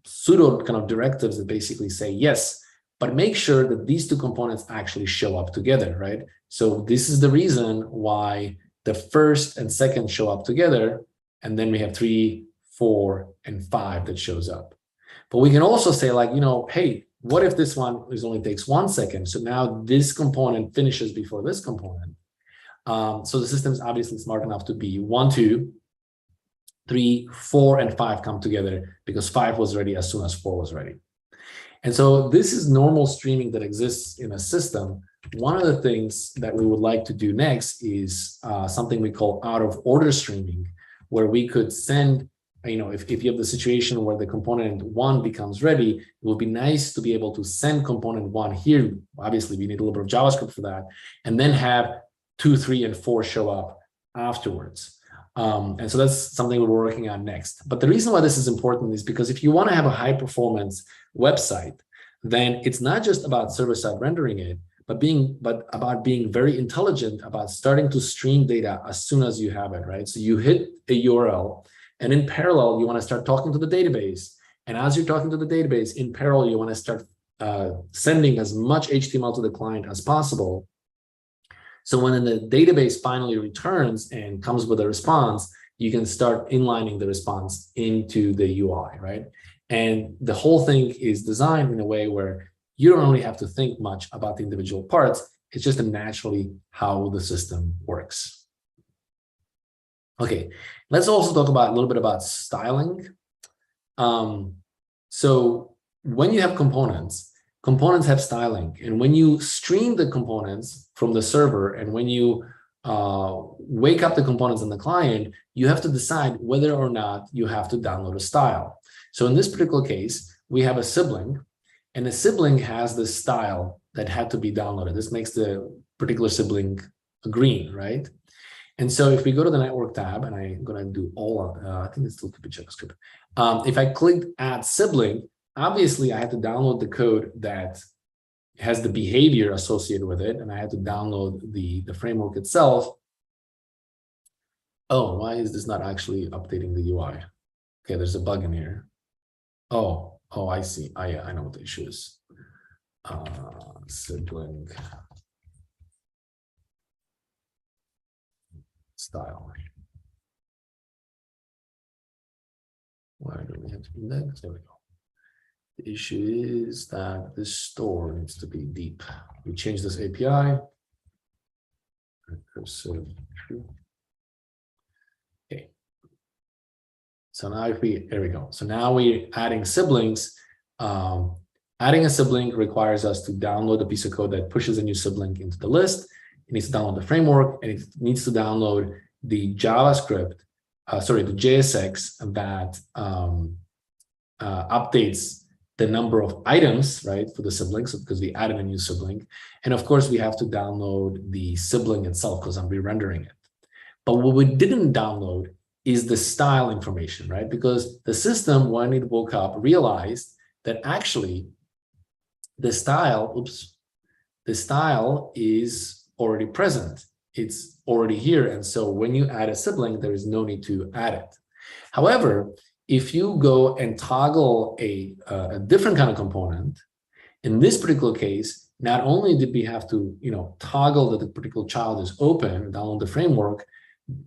pseudo kind of directives that basically say, yes, but make sure that these two components actually show up together, right? So this is the reason why the first and second show up together, and then we have 3, 4, and 5 that shows up. But we can also say, like, hey, what if this one only takes 1 second? So now this component finishes before this component. So the system is obviously smart enough to be 1, 2, 3, 4, and 5 come together, because 5 was ready as soon as 4 was ready. And so this is normal streaming that exists in a system one of the things that we would like to do next is something we call out of order streaming, where we could send, if you have the situation where the component 1 becomes ready, it would be nice to be able to send component 1 here. Obviously, we need a little bit of JavaScript for that, and then have 2, 3, and 4 show up afterwards. And so that's something we're working on next. But the reason why this is important is because if you want to have a high performance website, then it's not just about server-side rendering it, but about being very intelligent about starting to stream data as soon as you have it, right? So you hit a URL, and in parallel, you want to start talking to the database. And as you're talking to the database, in parallel, you want to start sending as much HTML to the client as possible. So when the database finally returns and comes with a response, you can start inlining the response into the UI, right? And the whole thing is designed in a way where you don't really have to think much about the individual parts. It's just naturally how the system works. Okay, let's also talk about a little bit about styling. So when you have components have styling. And when you stream the components from the server, and when you wake up the components in the client, you have to decide whether or not you have to download a style. So in this particular case, we have a sibling, and a sibling has this style that had to be downloaded. This makes the particular sibling green, right? And so if we go to the network tab, and I'm going to do all of, I think it's still could be JavaScript. If I click add sibling, obviously I have to download the code that has the behavior associated with it, and I have to download the framework itself. Oh, why is this not actually updating the UI? Okay, there's a bug in here. Oh, I see. I know what the issue is. Sibling style. Why do we have to index? There we go. The issue is that this store needs to be deep. We change this API. Okay. So now there we go. So now we're adding siblings. Adding a sibling requires us to download a piece of code that pushes a new sibling into the list. It needs to download the framework, and it needs to download the JavaScript, the JSX that updates the number of items, right, for the siblings, because we added a new sibling. And of course, we have to download the sibling itself because I'm re-rendering it. But what we didn't download is the style information, right? Because the system, when it woke up, realized that actually the style is already present. It's already here. And so when you add a sibling, there is no need to add it. However, if you go and toggle a different kind of component, in this particular case, not only did we have to toggle that the particular child is open, download the framework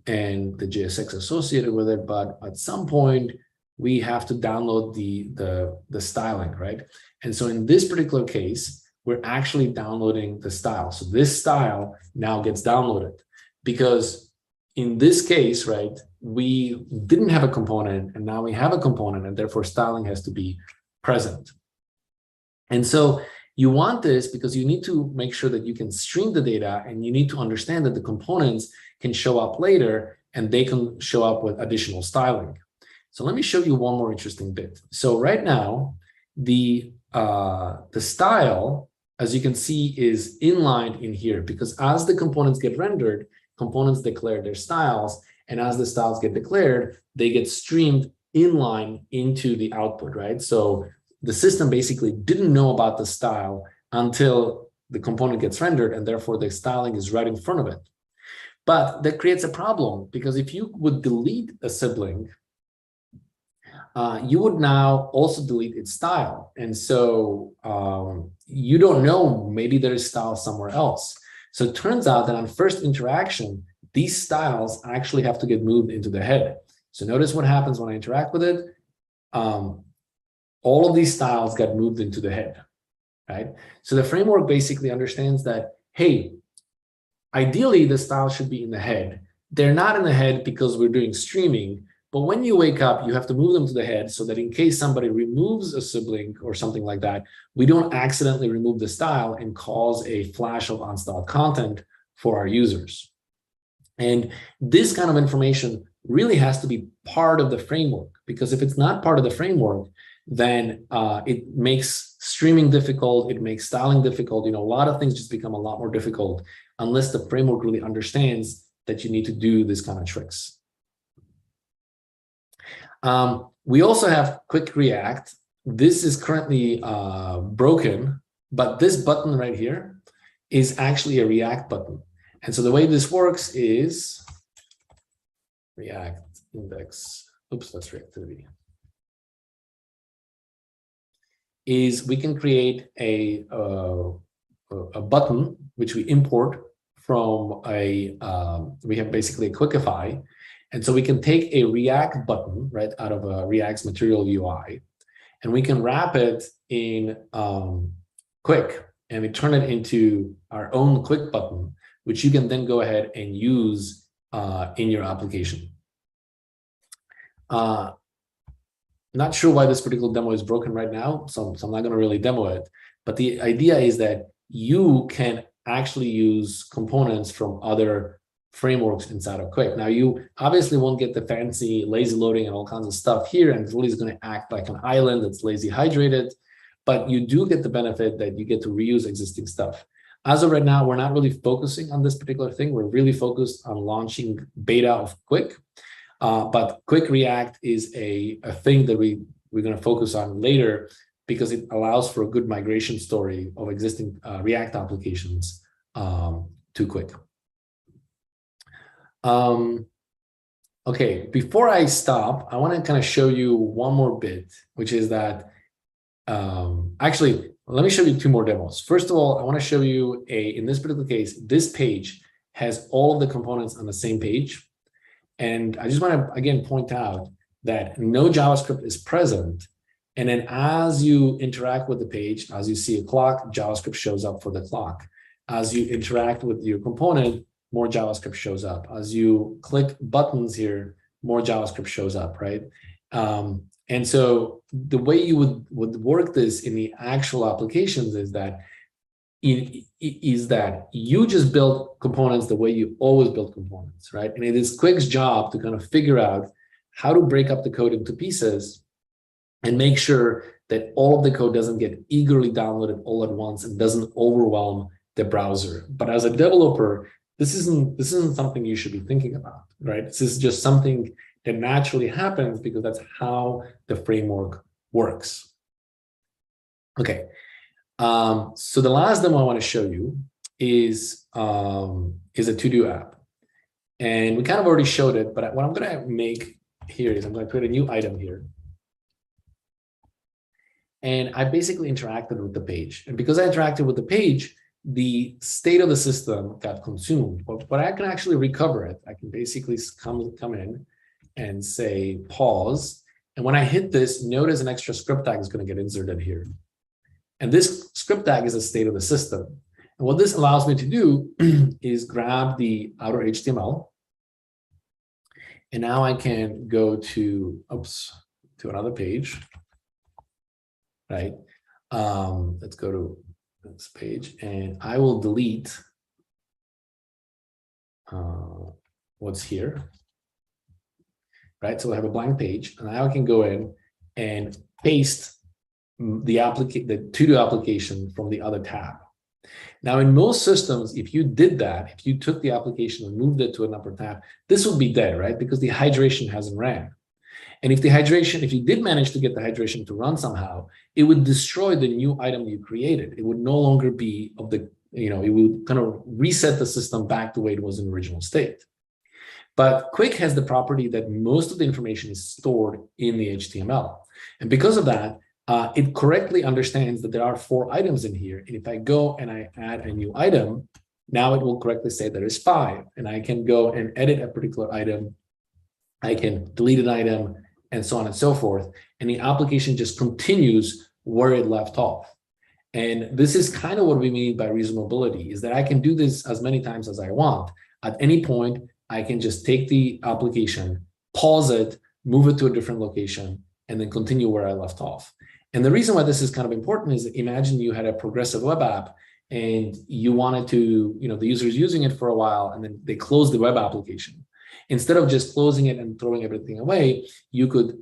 and the JSX associated with it, but at some point we have to download the styling, right? And so in this particular case, we're actually downloading the style. So this style now gets downloaded because in this case, right, we didn't have a component and now we have a component, and therefore styling has to be present. And so you want this because you need to make sure that you can stream the data, and you need to understand that the components can show up later and they can show up with additional styling. So let me show you one more interesting bit. So right now, the style, as you can see, is inlined in here because as the components get rendered, components declare their styles, and as the styles get declared, they get streamed inline into the output, right? So the system basically didn't know about the style until the component gets rendered, and therefore the styling is right in front of it. But that creates a problem because if you would delete a sibling, you would now also delete its style. And so you don't know, maybe there is style somewhere else. So it turns out that on first interaction, these styles actually have to get moved into the head. So notice what happens when I interact with it. All of these styles got moved into the head, right? So the framework basically understands that, hey, ideally the styles should be in the head. They're not in the head because we're doing streaming, But when you wake up, you have to move them to the head so that in case somebody removes a sibling or something like that, we don't accidentally remove the style and cause a flash of unstyled content for our users. And this kind of information really has to be part of the framework, because if it's not part of the framework, then it makes streaming difficult, it makes styling difficult. A lot of things just become a lot more difficult unless the framework really understands that you need to do this kind of tricks. We also have QWIK React. This is currently broken, but this button right here is actually a React button. And so the way this works is React index, that's reactivity, is we can create a button which we import from we have basically a QWIKify. And so we can take a React button, right, out of a React's material UI, and we can wrap it in QWIK, and we turn it into our own QWIK button, which you can then go ahead and use in your application. Not sure why this particular demo is broken right now, so I'm not going to really demo it. But the idea is that you can actually use components from other frameworks inside of QWIK. Now, you obviously won't get the fancy lazy loading and all kinds of stuff here, and it's really going to act like an island that's lazy hydrated, but you do get the benefit that you get to reuse existing stuff. As of right now, we're not really focusing on this particular thing. We're really focused on launching beta of QWIK, but QWIK React is a thing that we're going to focus on later because it allows for a good migration story of existing React applications to QWIK. Okay, before I stop, I want to kind of show you one more bit, which is that actually, let me show you two more demos. First of all, I want to show you in this particular case, this page has all of the components on the same page. And I just want to, again, point out that no JavaScript is present. And then as you interact with the page, as you see a clock, JavaScript shows up for the clock. As you interact with your component, more JavaScript shows up. As you click buttons here, more JavaScript shows up, right? And so the way you would work this in the actual applications is that you just build components the way you always build components, right? And it is QWIK's job to kind of figure out how to break up the code into pieces and make sure that all of the code doesn't get eagerly downloaded all at once and doesn't overwhelm the browser. But as a developer, this isn't something you should be thinking about, right? This is just something that naturally happens because that's how the framework works. Okay, so the last demo I want to show you is a to-do app. And we kind of already showed it, but what I'm going to make here is I'm going to create a new item here. And I basically interacted with the page. And because I interacted with the page, the state of the system got consumed. But I can actually recover it. I can basically come in and say pause. And when I hit this, notice an extra script tag is going to get inserted here. And this script tag is a state of the system. And what this allows me to do is grab the outer HTML. And now I can go to another page, right? Let's go to this page, and I will delete what's here, right? So I have a blank page, and now I can go in and paste the to-do application from the other tab. Now, in most systems, if you did that, if you took the application and moved it to another tab, this would be dead, right? Because the hydration hasn't ran. And if you did manage to get the hydration to run somehow, it would destroy the new item you created. It would no longer be it would kind of reset the system back the way it was in the original state. But QWIK has the property that most of the information is stored in the HTML. And because of that, it correctly understands that there are 4 items in here. And if I go and I add a new item, now it will correctly say there is 5. And I can go and edit a particular item. I can delete an item, and so on and so forth. And the application just continues where it left off. And this is kind of what we mean by reasonability, is that I can do this as many times as I want. At any point, I can just take the application, pause it, move it to a different location, and then continue where I left off. And the reason why this is kind of important is, imagine you had a progressive web app and you wanted to, the user is using it for a while and then they close the web application. Instead of just closing it and throwing everything away, you could,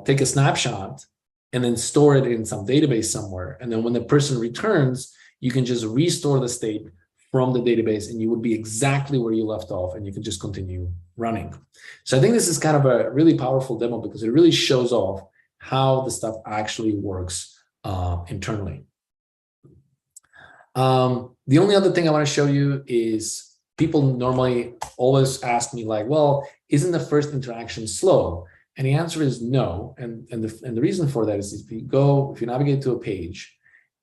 take a snapshot and then store it in some database somewhere. And then when the person returns, you can just restore the state from the database and you would be exactly where you left off and you can just continue running. So I think this is kind of a really powerful demo because it really shows off how the stuff actually works internally. The only other thing I want to show you is people normally always ask me like, well, isn't the first interaction slow? And the answer is no. And the reason for that is if you navigate to a page,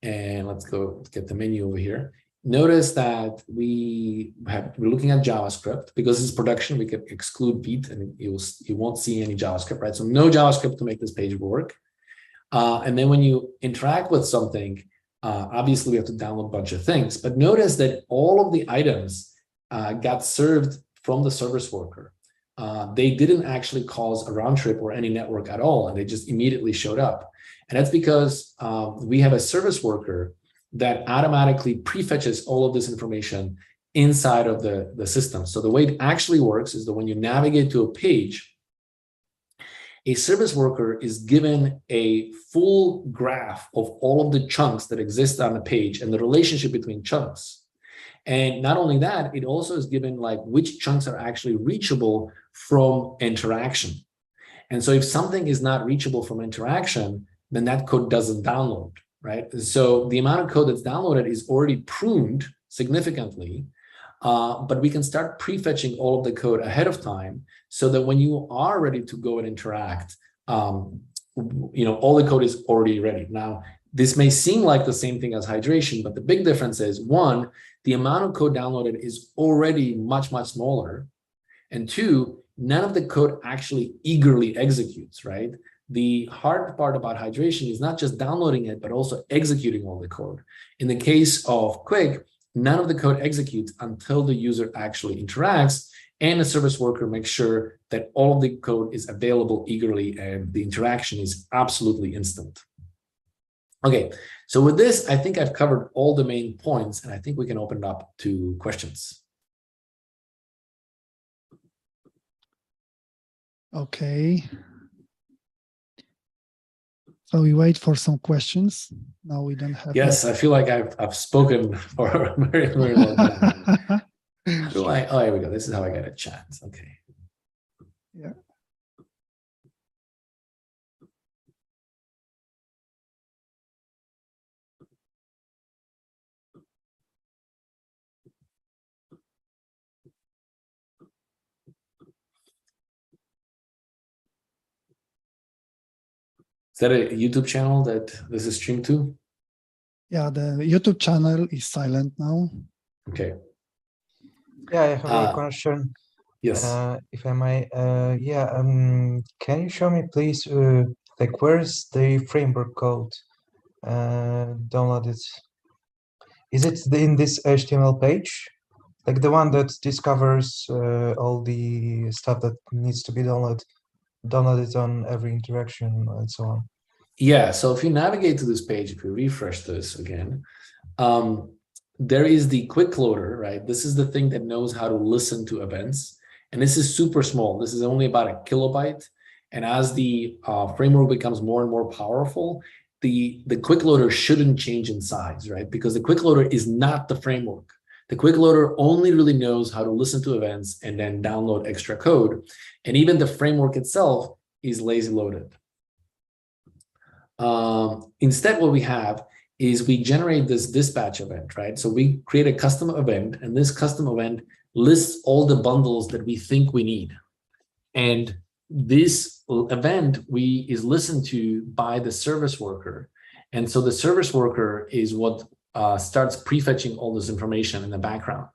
and let's go get the menu over here, notice that we're looking at JavaScript. Because it's production, we can exclude Vite and you won't see any JavaScript, right? So no JavaScript to make this page work. And then when you interact with something, obviously we have to download a bunch of things, but notice that all of the items got served from the service worker. They didn't actually cause a round trip or any network at all, and they just immediately showed up. And that's because we have a service worker that automatically prefetches all of this information inside of the system. So the way it actually works is that when you navigate to a page, a service worker is given a full graph of all of the chunks that exist on the page and the relationship between chunks. And not only that, it also is given like which chunks are actually reachable from interaction. And so if something is not reachable from interaction, then that code doesn't download, right? So the amount of code that's downloaded is already pruned significantly, but we can start prefetching all of the code ahead of time so that when you are ready to go and interact, all the code is already ready. Now, this may seem like the same thing as hydration, but the big difference is, one, the amount of code downloaded is already much, much smaller. And two, none of the code actually eagerly executes, right? The hard part about hydration is not just downloading it, but also executing all the code. In the case of QWIK, none of the code executes until the user actually interacts, and the service worker makes sure that all of the code is available eagerly and the interaction is absolutely instant. Okay, so with this, I think I've covered all the main points, and I think we can open it up to questions. Okay. So we wait for some questions. Now we don't have. Yes, I feel like I've spoken for a very, very long time. Oh, here we go. This is how I get a chat. Okay. Yeah. Is that a YouTube channel that this is streamed to? Yeah, the YouTube channel is silent now. Okay. Yeah, I have a question. Yes. If I may, can you show me, please, where's the framework code downloaded? Is it in this HTML page? Like the one that discovers all the stuff that needs to be downloaded on every interaction and so on? Yeah, so if you navigate to this page, if you refresh this again, there is the quick loader, right? This is the thing that knows how to listen to events. And this is super small. This is only about 1 kilobyte. And as the framework becomes more and more powerful, the quick loader shouldn't change in size, right? Because the quick loader is not the framework. The quick loader only really knows how to listen to events and then download extra code. And even the framework itself is lazy loaded. Instead, what we have is we generate this dispatch event, right? So we create a custom event, and this custom event lists all the bundles that we think we need. And this event is listened to by the service worker. And so the service worker is what starts prefetching all this information in the background.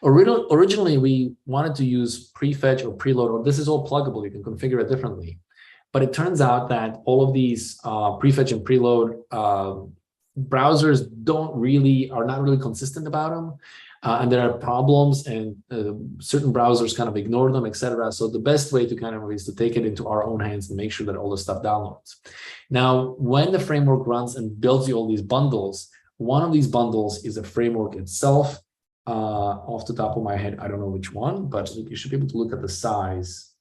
Originally, we wanted to use prefetch or preload, or this is all pluggable. You can configure it differently. But it turns out that all of these prefetch and preload browsers are not really consistent about them. And there are problems, and certain browsers kind of ignore them, etc. So the best way to kind of is to take it into our own hands and make sure that all the stuff downloads. Now, when the framework runs and builds you all these bundles, one of these bundles is a framework itself. Off the top of my head, I don't know which one, but you should be able to look at the size.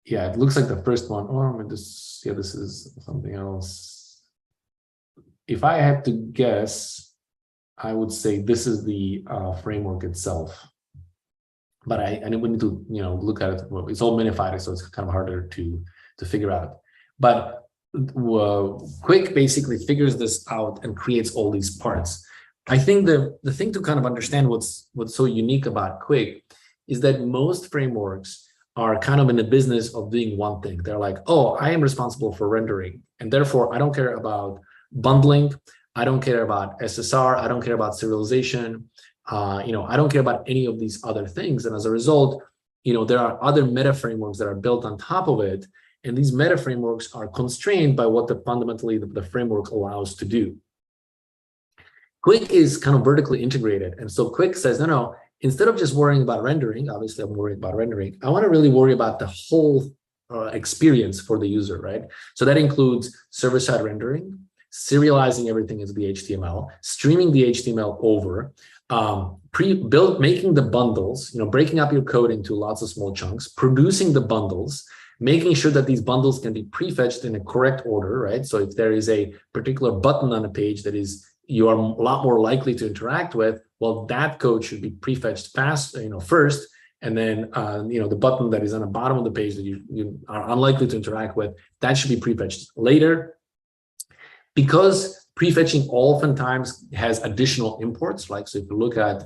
Yeah, it looks like the first one. Oh, I mean, this is something else. If I had to guess, I would say this is the framework itself. But I would need to look at it. Well, it's all minified, so it's kind of harder to figure out. But QWIK basically figures this out and creates all these parts. I think the thing to kind of understand what's so unique about QWIK is that most frameworks are kind of in the business of doing one thing. They're like, oh, I am responsible for rendering, and therefore I don't care about bundling, I don't care about SSR, I don't care about serialization, I don't care about any of these other things. And as a result, there are other meta frameworks that are built on top of it, and these meta frameworks are constrained by what fundamentally the framework allows to do. QWIK is kind of vertically integrated, and so QWIK says, no, instead of just worrying about rendering, obviously I'm worried about rendering, I want to really worry about the whole experience for the user, right? So that includes server-side rendering, serializing everything into the HTML, streaming the HTML over, making the bundles, breaking up your code into lots of small chunks, producing the bundles, making sure that these bundles can be prefetched in a correct order, right? So if there is a particular button on a page that you are a lot more likely to interact with, well, that code should be prefetched first, and then the button that is on the bottom of the page that you are unlikely to interact with, that should be prefetched later. Because prefetching oftentimes has additional imports, like so if you look at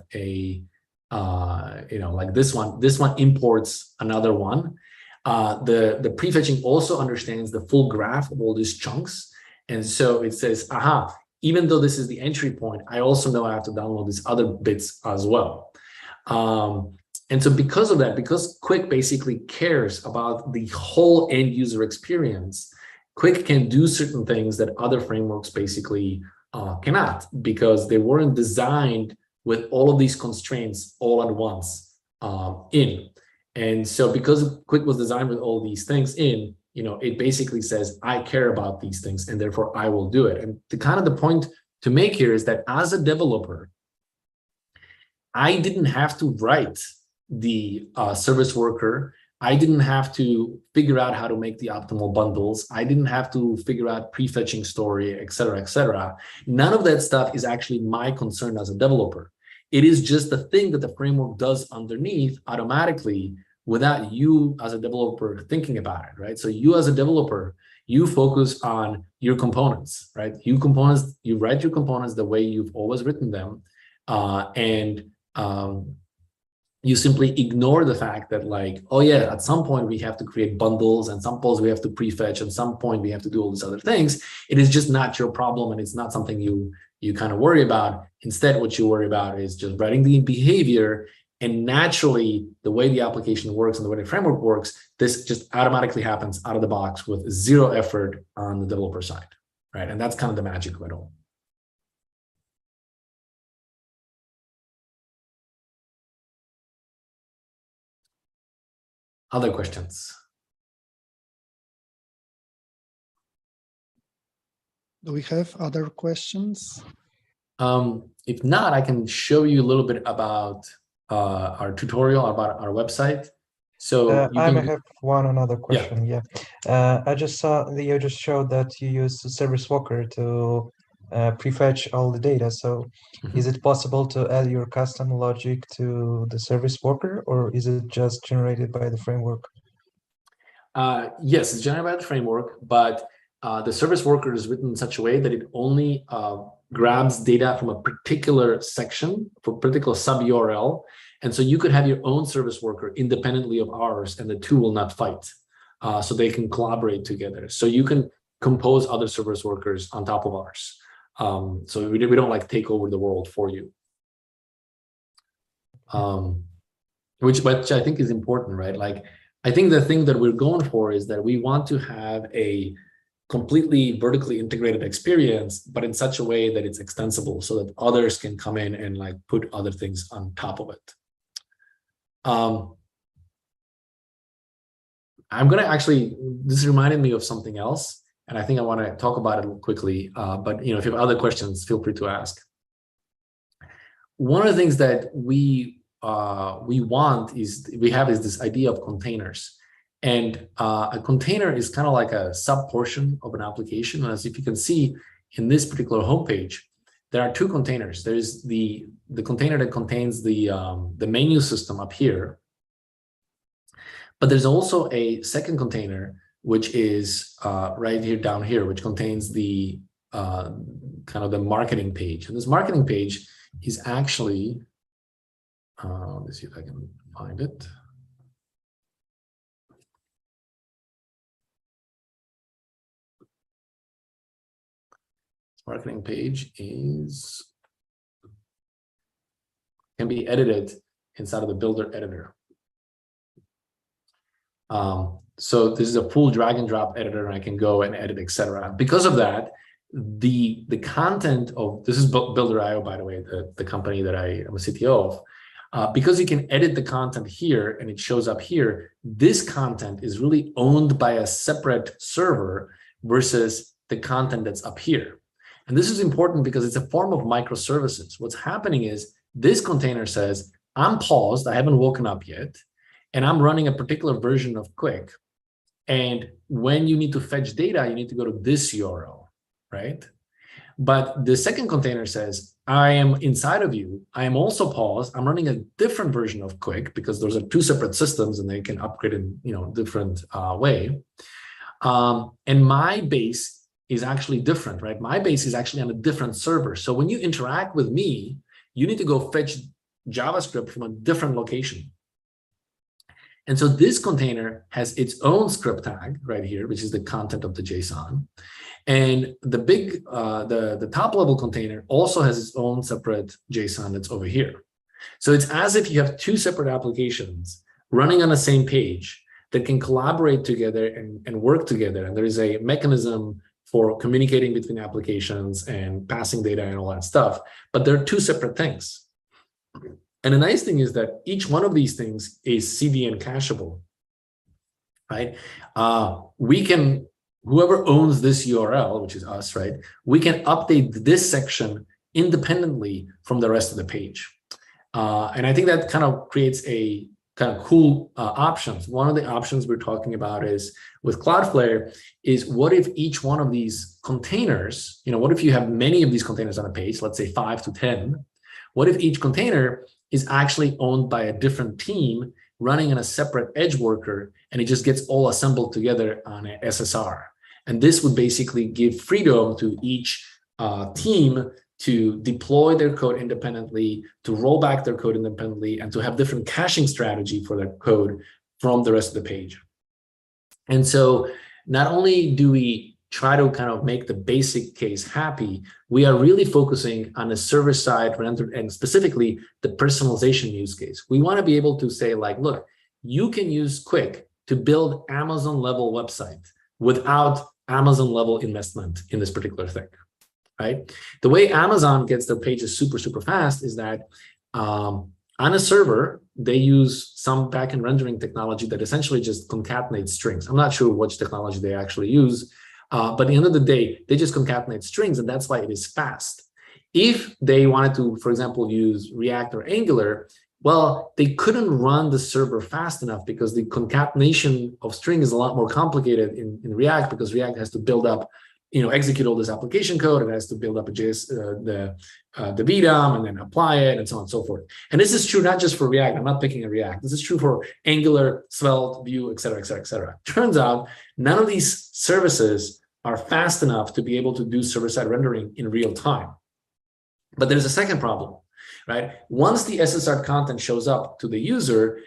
like this one imports another one. The prefetching also understands the full graph of all these chunks, and so it says, aha, even though this is the entry point, I also know I have to download these other bits as well. And so because of that, because QWIK basically cares about the whole end user experience, QWIK can do certain things that other frameworks basically cannot, because they weren't designed with all of these constraints all at once in. And so because QWIK was designed with all these things in, it basically says, I care about these things, and therefore I will do it. And the point to make here is that as a developer, I didn't have to write the service worker. I didn't have to figure out how to make the optimal bundles. I didn't have to figure out prefetching story, et cetera, et cetera. None of that stuff is actually my concern as a developer. It is just the thing that the framework does underneath automatically without you as a developer thinking about it, right? So you as a developer, you focus on your components, right? You write your components the way you've always written them, and you simply ignore the fact that like, oh yeah, at some point we have to create bundles, and some points we have to prefetch, and some point we have to do all these other things. It is just not your problem, and it's not something you kind of worry about. Instead, what you worry about is just writing the behavior, and naturally, the way the application works and the way the framework works, this just automatically happens out of the box with zero effort on the developer side, right? And that's kind of the magic of it all. Other questions? Do we have other questions? If not, I can show you a little bit about our tutorial, about our website. So I may have another question. Yeah. I just saw that you just showed that you use Service Worker to prefetch all the data. So is it possible to add your custom logic to the Service Worker, or is it just generated by the framework? Yes, it's generated by the framework, but the Service Worker is written in such a way that it only grabs data from a particular section, for a particular sub-URL. And so you could have your own service worker independently of ours, and the two will not fight. So they can collaborate together. So you can compose other service workers on top of ours. So we don't like take over the world for you. Which I think is important, right? Like, I think the thing that we're going for is that we want to have a completely vertically integrated experience, but in such a way that it's extensible so that others can come in and like put other things on top of it. I'm going to actually, this reminded me of something else, and I think I want to talk about it quickly. But if you have other questions, feel free to ask. One of the things that we have this idea of containers. And a container is kind of like a sub portion of an application. As if you can see in this particular homepage, there are two containers. There's the container that contains the menu system up here. But there's also a second container, which is right here down here, which contains the kind of the marketing page. And this marketing page is actually, let me see if I can find it. Marketing page can be edited inside of the builder editor. So this is a full drag and drop editor, and I can go and edit, etc. Because of that, the content of this is Builder.io, by the way, the company that I am a CTO of. Because you can edit the content here and it shows up here, this content is really owned by a separate server versus the content that's up here. And this is important because it's a form of microservices. What's happening is this container says, I'm paused, I haven't woken up yet, and I'm running a particular version of QWIK. And when you need to fetch data, you need to go to this URL, right? But the second container says, I am inside of you. I am also paused. I'm running a different version of QWIK because those are two separate systems and they can upgrade in different way. And my base is actually different, right? My base is actually on a different server. So when you interact with me, you need to go fetch JavaScript from a different location. And so this container has its own script tag right here, which is the content of the JSON. And the top level container also has its own separate JSON that's over here. So it's as if you have two separate applications running on the same page that can collaborate together and work together. And there is a mechanism for communicating between applications and passing data and all that stuff. But they're two separate things. And the nice thing is that each one of these things is CDN cacheable, right? Whoever owns this URL, which is us, right? We can update this section independently from the rest of the page. And I think that kind of creates a kind of cool options. One of the options we're talking about is with Cloudflare is what if each one of these containers, what if you have many of these containers on a page, let's say 5 to 10, what if each container is actually owned by a different team running in a separate edge worker, and it just gets all assembled together on an SSR. And this would basically give freedom to each team to deploy their code independently, to roll back their code independently, and to have different caching strategy for their code from the rest of the page. And so not only do we try to kind of make the basic case happy, we are really focusing on the server side rendered and specifically the personalization use case. We want to be able to say like, look, you can use QWIK to build Amazon level website without Amazon level investment in this particular thing. Right? The way Amazon gets their pages super, super fast is that on a server, they use some backend rendering technology that essentially just concatenates strings. I'm not sure which technology they actually use, but at the end of the day, they just concatenate strings, and that's why it is fast. If they wanted to, for example, use React or Angular, well, they couldn't run the server fast enough because the concatenation of string is a lot more complicated in React, because React has to build up execute all this application code. It has to build up the VDOM and then apply it and so on and so forth. And this is true not just for React. I'm not picking a React. This is true for Angular, Svelte, Vue, et cetera, et cetera, et cetera. Turns out none of these services are fast enough to be able to do server-side rendering in real time. But there's a second problem, right? Once the SSR content shows up to the user,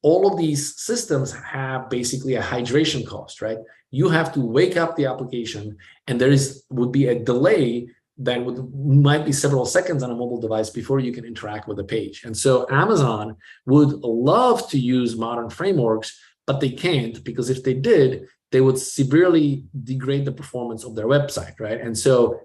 all of these systems have basically a hydration cost, right? You have to wake up the application, and would be a delay that might be several seconds on a mobile device before you can interact with the page. And so Amazon would love to use modern frameworks, but they can't, because if they did, they would severely degrade the performance of their website, right? And so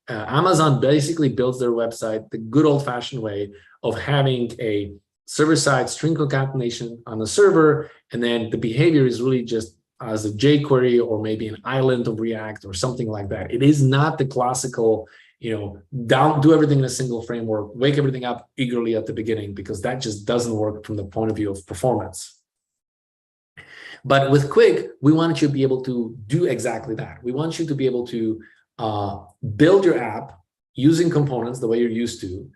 Amazon basically builds their website the good old-fashioned way of having a server-side string concatenation on the server, and then the behavior is really just as a jQuery or maybe an island of React or something like that. It is not the classical, do everything in a single framework, wake everything up eagerly at the beginning, because that just doesn't work from the point of view of performance. But with QWIK, we want you to be able to do exactly that. We want you to be able to build your app using components the way you're used to.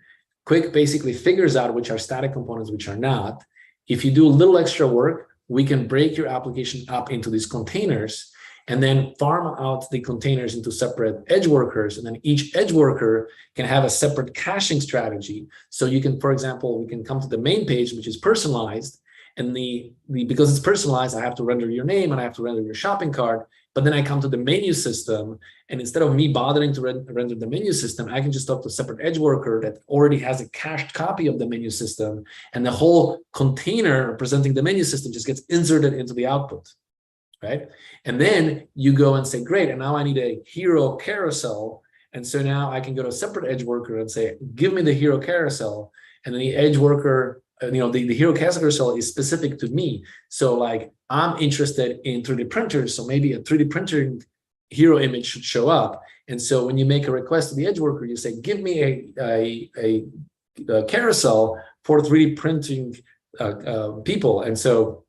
QWIK basically figures out which are static components, which are not. If you do a little extra work, we can break your application up into these containers and then farm out the containers into separate edge workers. And then each edge worker can have a separate caching strategy. So you can, for example, we can come to the main page, which is personalized. And because it's personalized, I have to render your name and I have to render your shopping cart. But then I come to the menu system, and instead of me bothering to render the menu system, I can just talk to a separate edge worker that already has a cached copy of the menu system, and the whole container representing the menu system just gets inserted into the output, right? And then you go and say, great, and now I need a hero carousel. And so now I can go to a separate edge worker and say, give me the hero carousel. And then the edge worker, the hero carousel is specific to me. So like, I'm interested in 3D printers, so maybe a 3D printer hero image should show up. And so when you make a request to the edge worker, you say, give me a carousel for 3D printing people. And so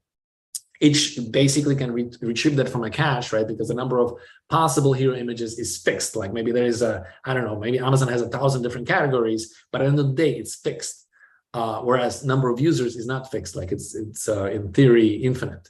it basically can retrieve that from a cache, right? Because the number of possible hero images is fixed. Like maybe there is I don't know, maybe Amazon has 1,000 different categories, but at the end of the day, it's fixed. Whereas number of users is not fixed, like it's in theory infinite.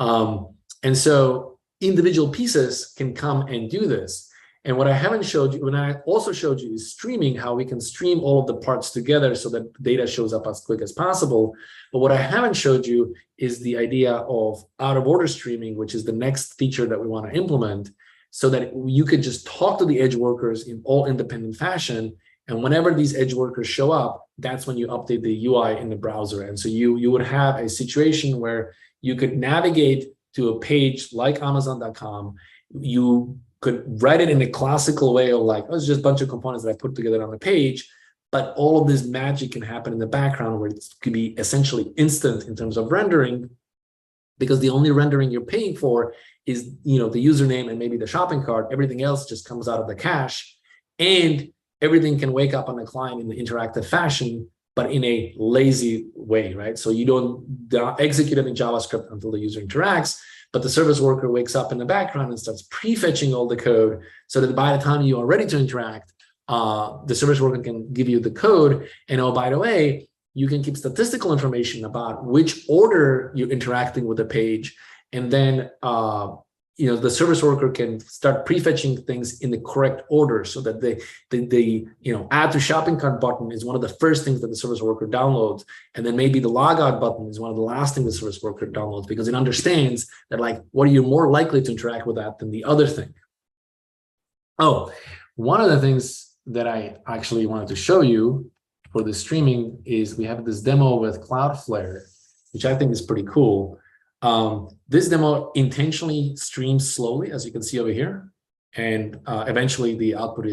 And so individual pieces can come and do this. And what I haven't showed you, and I also showed you, is streaming, how we can stream all of the parts together so that data shows up as quick as possible. But what I haven't showed you is the idea of out of order streaming, which is the next feature that we want to implement, so that you could just talk to the edge workers in all independent fashion. And whenever these edge workers show up, that's when you update the UI in the browser. And so you would have a situation where you could navigate to a page like Amazon.com. You could write it in a classical way of like, oh, it's just a bunch of components that I put together on the page. But all of this magic can happen in the background where it could be essentially instant in terms of rendering, because the only rendering you're paying for is the username and maybe the shopping cart. Everything else just comes out of the cache. And everything can wake up on the client in the interactive fashion, but in a lazy way, right? So you don't execute it in JavaScript until the user interacts, but the service worker wakes up in the background and starts prefetching all the code so that by the time you are ready to interact, the service worker can give you the code. And oh, by the way, you can keep statistical information about which order you're interacting with the page. And then the service worker can start prefetching things in the correct order, so that the add to shopping cart button is one of the first things that the service worker downloads. And then maybe the logout button is one of the last things the service worker downloads, because it understands that, like, what are you more likely to interact with that than the other thing? Oh, one of the things that I actually wanted to show you for the streaming is we have this demo with Cloudflare, which I think is pretty cool. This demo intentionally streams slowly, as you can see over here, and eventually the output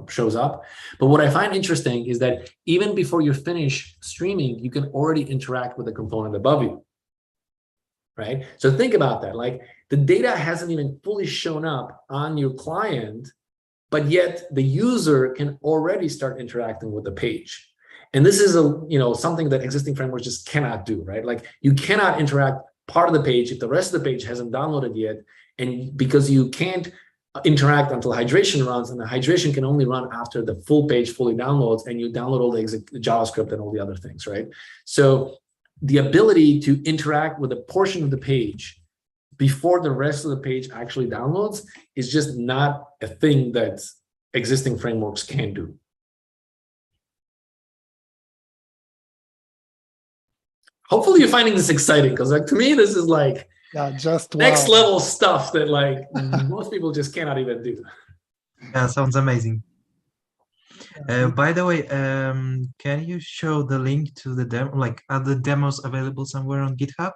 shows up. But what I find interesting is that even before you finish streaming, you can already interact with the component above you, right? So think about that. Like, the data hasn't even fully shown up on your client, but yet the user can already start interacting with the page. And this is something that existing frameworks just cannot do, right? Like, you cannot interact part of the page if the rest of the page hasn't downloaded yet, and because you can't interact until hydration runs, and the hydration can only run after the full page fully downloads and you download all the JavaScript and all the other things, right? So the ability to interact with a portion of the page before the rest of the page actually downloads is just not a thing that existing frameworks can do. Hopefully you're finding this exciting, because like, to me, this is like just next level stuff that like most people just cannot even do. Yeah, sounds amazing. By the way, can you show the link to the demo? Like, are the demos available somewhere on GitHub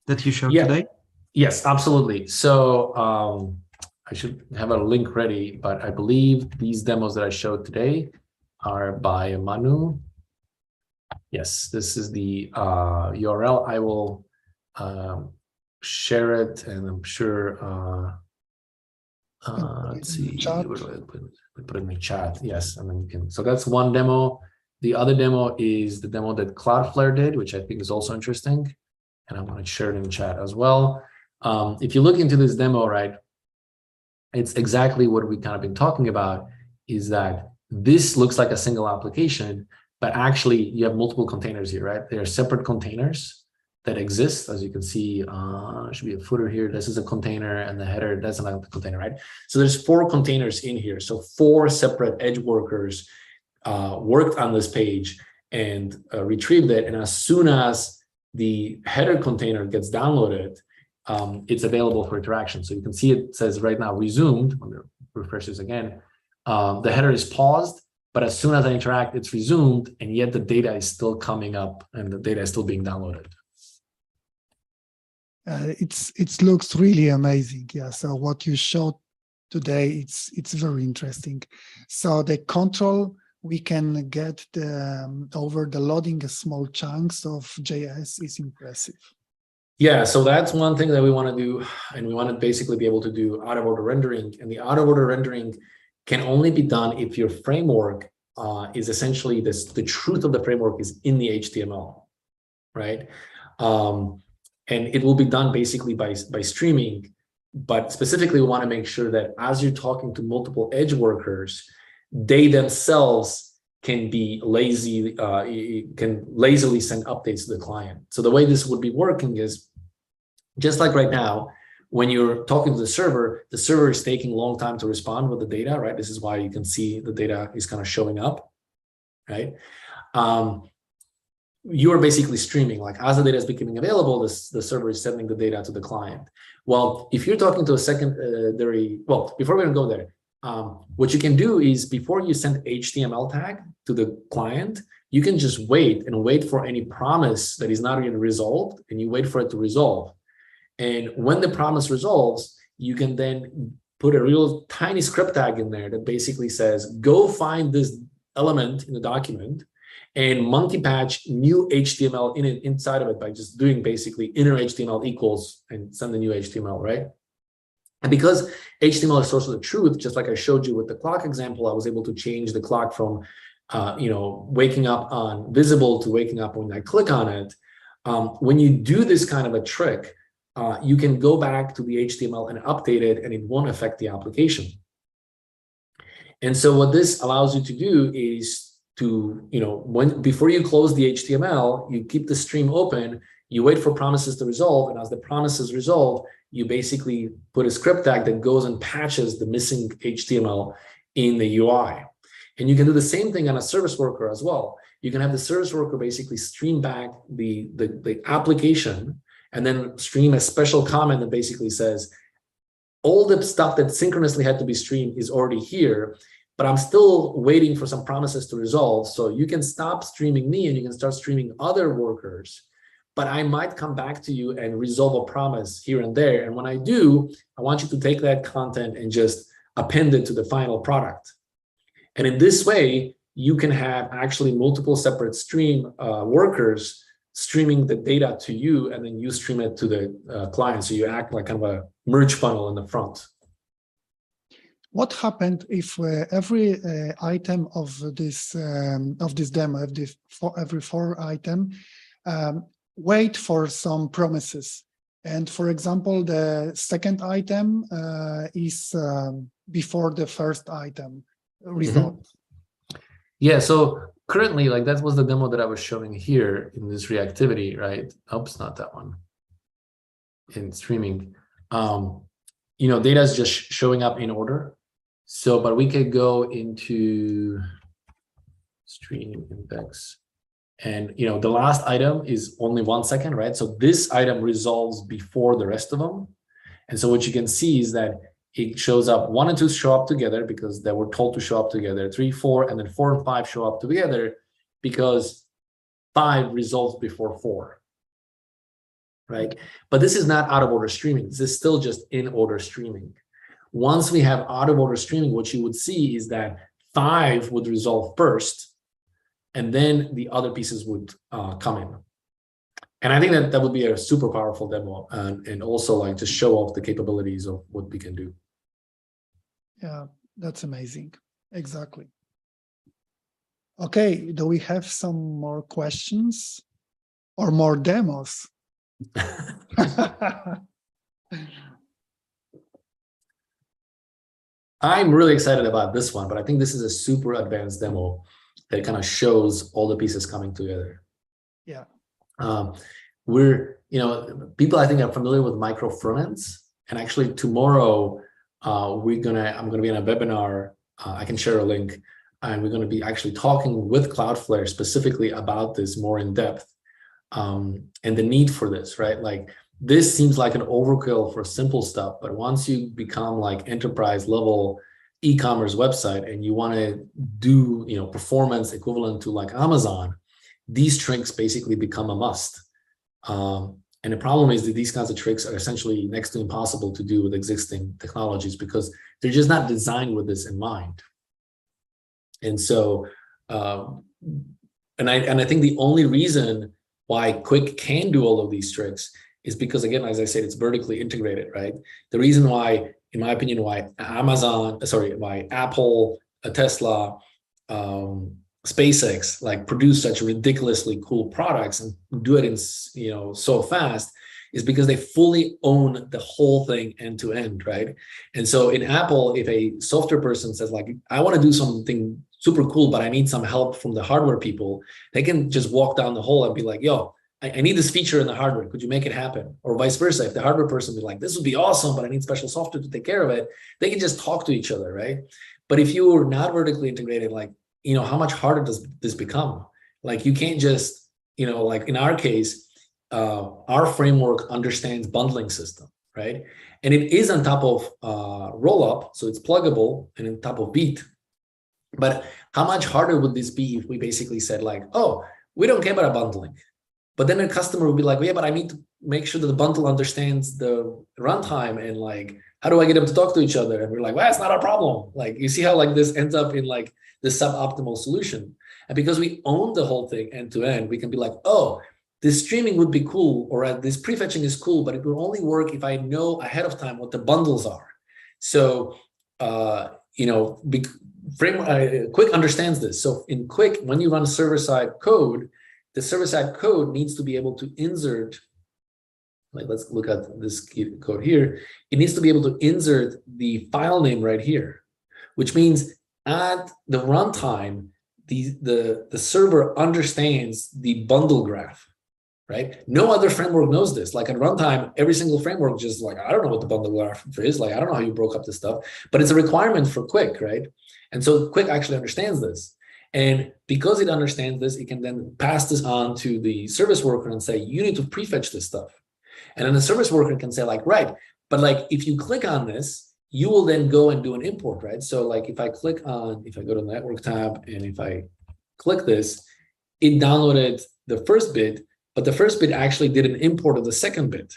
that you showed today? Yes, absolutely. So I should have a link ready, but I believe these demos that I showed today are by Manu. Yes, this is the URL. I will share it, and I'm sure. Let's see. Where do I put it in the chat? Yes, and then you can. So that's one demo. The other demo is the demo that Cloudflare did, which I think is also interesting, and I'm going to share it in the chat as well. If you look into this demo, right, it's exactly what we kind of been talking about, is that this looks like a single application, but actually you have multiple containers here, right? They are separate containers that exist. As you can see, should be a footer here. This is a container, and the header, that's another container, right? So there's 4 containers in here. So 4 separate edge workers worked on this page and retrieved it. And as soon as the header container gets downloaded, it's available for interaction. So you can see it says right now resumed. Let me refresh this again. The header is paused, but as soon as I interact, it's resumed, and yet the data is still coming up and the data is still being downloaded. It looks really amazing. Yeah. So what you showed today, it's very interesting. So the control, we can get over the loading small chunks of JS is impressive. Yeah, so that's one thing that we want to do, and we want to basically be able to do out-of-order rendering. And the out-of-order rendering can only be done if your framework is essentially this, the truth of the framework is in the HTML, right? And it will be done basically by streaming, but specifically we want to make sure that as you're talking to multiple edge workers, they themselves can be lazy, can lazily send updates to the client. So the way this would be working is just like right now, when you're talking to the server is taking a long time to respond with the data, right? This is why you can see the data is kind of showing up, right? You are basically streaming, like as the data is becoming available, the server is sending the data to the client. Well, if you're talking to a secondary, well, before we go there, what you can do is before you send HTML tag to the client, you can just wait for any promise that is not yet resolved, and you wait for it to resolve. And when the promise resolves, you can then put a real tiny script tag in there that basically says, go find this element in the document and monkey patch new HTML inside of it by just doing basically inner HTML equals and send the new HTML, right? And because HTML is source of the truth, just like I showed you with the clock example, I was able to change the clock from, waking up on visible to waking up when I click on it. When you do this kind of a trick, you can go back to the HTML and update it, and it won't affect the application. And so what this allows you to do is to, before you close the HTML, you keep the stream open, you wait for promises to resolve, and as the promises resolve, you basically put a script tag that goes and patches the missing HTML in the UI. And you can do the same thing on a service worker as well. You can have the service worker basically stream back the application and then stream a special comment that basically says, all the stuff that synchronously had to be streamed is already here, but I'm still waiting for some promises to resolve. So you can stop streaming me and you can start streaming other workers, but I might come back to you and resolve a promise here and there. And when I do, I want you to take that content and just append it to the final product. And in this way, you can have actually multiple separate stream workers streaming the data to you, and then you stream it to the client. So you act like kind of a merge funnel in the front. What happened if every item of this demo, every 4 item, wait for some promises? And for example, the second item is before the first item result. Mm-hmm. Yeah, so currently, like that was the demo that I was showing here in this reactivity, right? Oops, not that one. In streaming, data is just showing up in order. So, but we could go into stream index, and the last item is only 1 second, right? So this item resolves before the rest of them. And so what you can see is that it shows up 1 and 2 show up together because they were told to show up together. 3, 4, and then 4 and 5 show up together because 5 resolves before 4. right? But this is not out of order streaming. This is still just in order streaming. Once we have out of order streaming, what you would see is that 5 would resolve first, and then the other pieces would come in. And I think that that would be a super powerful demo, and also like just show off the capabilities of what we can do. Yeah, that's amazing. Exactly. Okay, do we have some more questions or more demos? I'm really excited about this one, but I think this is a super advanced demo that kind of shows all the pieces coming together. Yeah. We're, people I think are familiar with micro frontends, and actually tomorrow I'm gonna be in a webinar. I can share a link, and we're gonna be actually talking with Cloudflare specifically about this more in depth, and the need for this, right? Like, this seems like an overkill for simple stuff, but once you become like enterprise level e-commerce website and you want to do, performance equivalent to like Amazon, these tricks basically become a must. And the problem is that these kinds of tricks are essentially next to impossible to do with existing technologies because they're just not designed with this in mind. And so, and I think the only reason why QWIK can do all of these tricks is because, again, as I said, it's vertically integrated, right? The reason why, in my opinion, why Apple, Tesla, SpaceX like produce such ridiculously cool products and do it in so fast is because they fully own the whole thing end to end, right? And so in Apple, if a software person says like, I want to do something super cool, but I need some help from the hardware people, they can just walk down the hall and be like, yo, I need this feature in the hardware. Could you make it happen? Or vice versa. If the hardware person be like, this would be awesome, but I need special software to take care of it, they can just talk to each other, right? But if you are not vertically integrated, like, how much harder does this become? Like, you can't just, like in our case, our framework understands bundling system, right? And it is on top of Rollup, so it's pluggable and on top of Beat. But how much harder would this be if we basically said like, oh, we don't care about bundling. But then a customer would be like, well, yeah, but I need to make sure that the bundle understands the runtime and like, how do I get them to talk to each other? And we're like, well, it's not our problem. Like, you see how like this ends up in like the suboptimal solution. And because we own the whole thing end to end, we can be like, oh, this streaming would be cool, or this prefetching is cool, but it will only work if I know ahead of time what the bundles are. So, QWIK understands this. So in QWIK, when you run server-side code, the server-side code needs to be able to insert, like let's look at this code here. It needs to be able to insert the file name right here, which means at the runtime, the server understands the bundle graph, right? No other framework knows this. Like at runtime, every single framework just like, I don't know what the bundle graph is. Like, I don't know how you broke up this stuff, but it's a requirement for QWIK, right? And so QWIK actually understands this. And because it understands this, it can then pass this on to the service worker and say, you need to prefetch this stuff. And then the service worker can say like, right, but like, if you click on this, you will then go and do an import, right? So like if I go to the network tab and if I click this, it downloaded the first bit, but the first bit actually did an import of the second bit.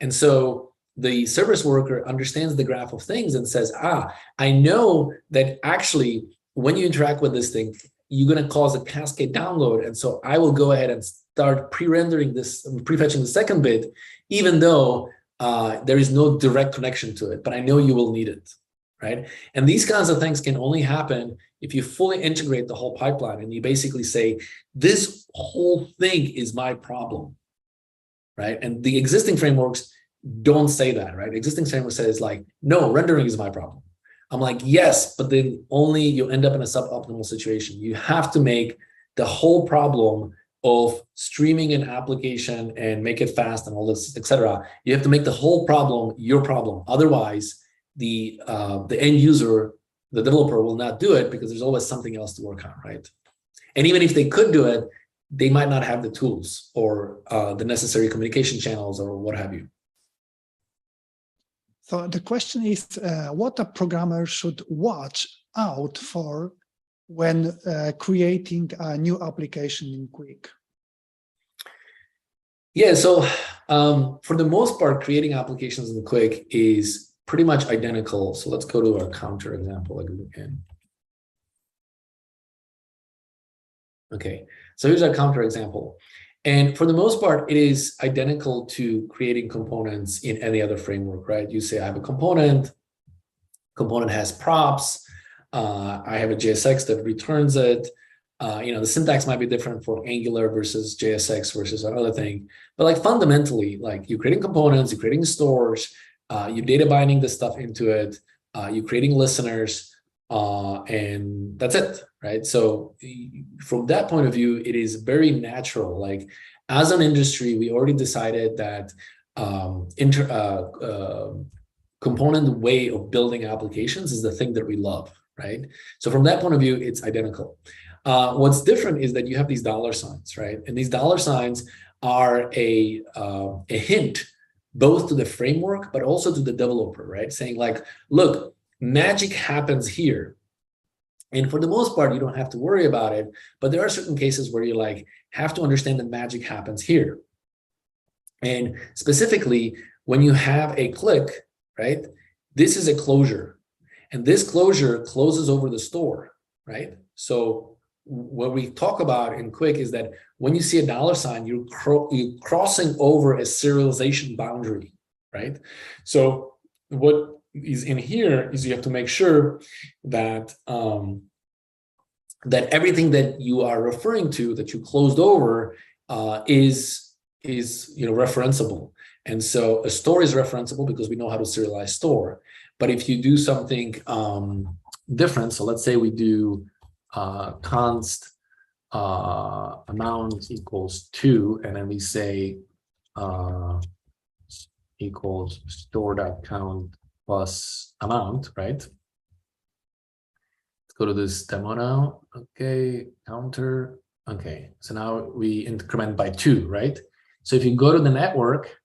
And so the service worker understands the graph of things and says, I know that actually when you interact with this thing, you're going to cause a cascade download. And so I will go ahead and start pre-rendering this, prefetching the second bit, even though there is no direct connection to it, but I know you will need it, right? And these kinds of things can only happen if you fully integrate the whole pipeline and you basically say, this whole thing is my problem, right? And the existing frameworks don't say that, right? Existing framework says like, no, rendering is my problem. I'm like, yes, but then only you end up in a suboptimal situation. You have to make the whole problem of streaming an application and make it fast and all this, etc. You have to make the whole problem your problem. Otherwise, the end user, the developer, will not do it because there's always something else to work on, right? And even if they could do it, they might not have the tools or the necessary communication channels or what have you. So the question is, what a programmer should watch out for when creating a new application in QWIK? Yeah, so For the most part, creating applications in QWIK is pretty much identical. So let's go to our counter example again. Okay, so here's our counter example. And for the most part, it is identical to creating components in any other framework, right? You say I have a component has props, I have a JSX that returns it. The syntax might be different for Angular versus JSX versus another thing. But like fundamentally, like you're creating components, you're creating stores, you're data binding the stuff into it, you're creating listeners, and that's it, right? So from that point of view, it is very natural. Like as an industry, we already decided that component way of building applications is the thing that we love, right? So from that point of view, it's identical. What's different is that you have these $signs, right? And these $signs are a hint both to the framework, but also to the developer, right? Saying like, look, magic happens here. And for the most part, you don't have to worry about it, but there are certain cases where you like have to understand that magic happens here. And specifically, when you have a QWIK, right? This is a closure, and this closure closes over the store, right? So what we talk about in QWIK is that when you see a $sign, you're crossing over a serialization boundary, right? So what is in here is you have to make sure that that everything that you are referring to, that you closed over, is referenceable. And so a store is referenceable because we know how to serialize store. But if you do something different, so let's say we do const amount equals 2, and then we say equals store.count plus amount, right? Let's go to this demo now. Okay, counter. Okay, so now we increment by 2, right? So if you go to the network,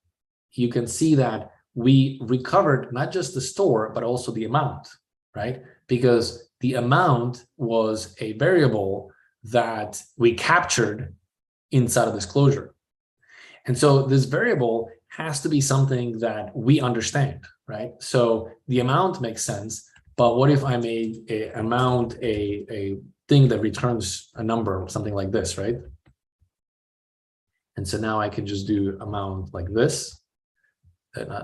you can see that we recovered not just the store, but also the amount, right? Because the amount was a variable that we captured inside of this closure. And so this variable has to be something that we understand, right? So the amount makes sense, but what if I made a amount a thing that returns a number, something like this, right? And so now I can just do amount like this.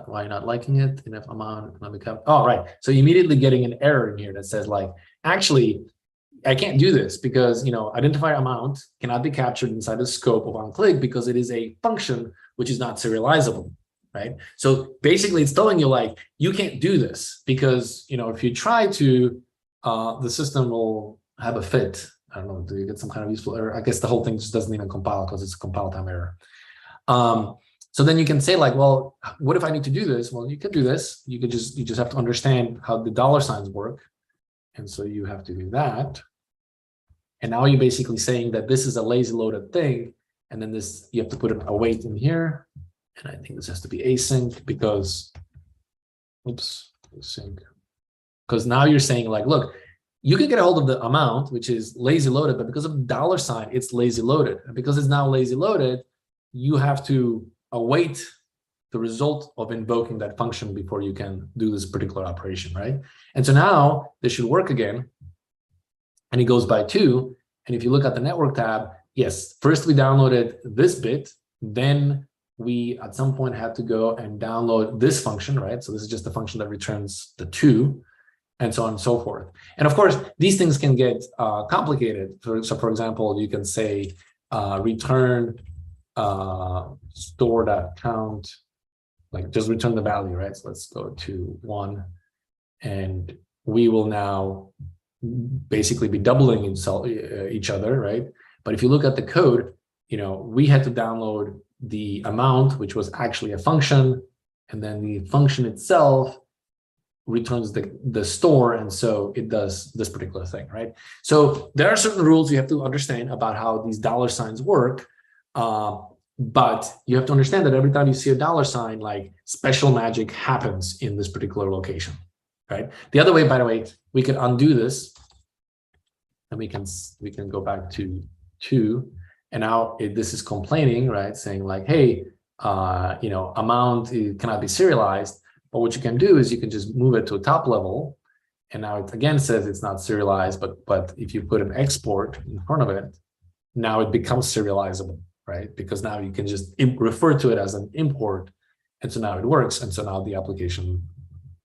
Why not liking it? Enough amount, let me come. Oh, right. So immediately getting an error in here that says like, actually, I can't do this because, identifier amount cannot be captured inside the scope of onClick because it is a function which is not serializable, right? So basically it's telling you like, you can't do this because, if you try to, the system will have a fit. I don't know, do you get some kind of useful error? I guess the whole thing just doesn't even compile because it's a compile time error. So then you can say like, well, what if I need to do this? Well, you can do this. You just have to understand how the $signs work. And so you have to do that. And now you're basically saying that this is a lazy loaded thing. And then this, you have to put an await in here. And I think this has to be async because, async. Because now you're saying like, look, you can get a hold of the amount, which is lazy loaded, but because of the $sign, it's lazy loaded. And because it's now lazy loaded, you have to await the result of invoking that function before you can do this particular operation, right? And so now this should work again. And it goes by 2. And if you look at the network tab, yes, first we downloaded this bit, then we at some point had to go and download this function, right? So this is just the function that returns the 2, and so on and so forth. And of course, these things can get complicated. So for example, you can say return store.count, like just return the value, right? So let's go to 1, and we will now basically be doubling each other, right? But if you look at the code, we had to download the amount, which was actually a function, and then the function itself returns the store, and so it does this particular thing, right? So there are certain rules you have to understand about how these $signs work, but you have to understand that every time you see a $sign, like special magic happens in this particular location, right? The other way, by the way, we can undo this, and we can go back to 2, and now this is complaining, right? Saying like, hey, amount cannot be serialized. But what you can do is you can just move it to a top level. And now it again says it's not serialized, but if you put an export in front of it, now it becomes serializable, right? Because now you can just refer to it as an import. And so now it works. And so now the application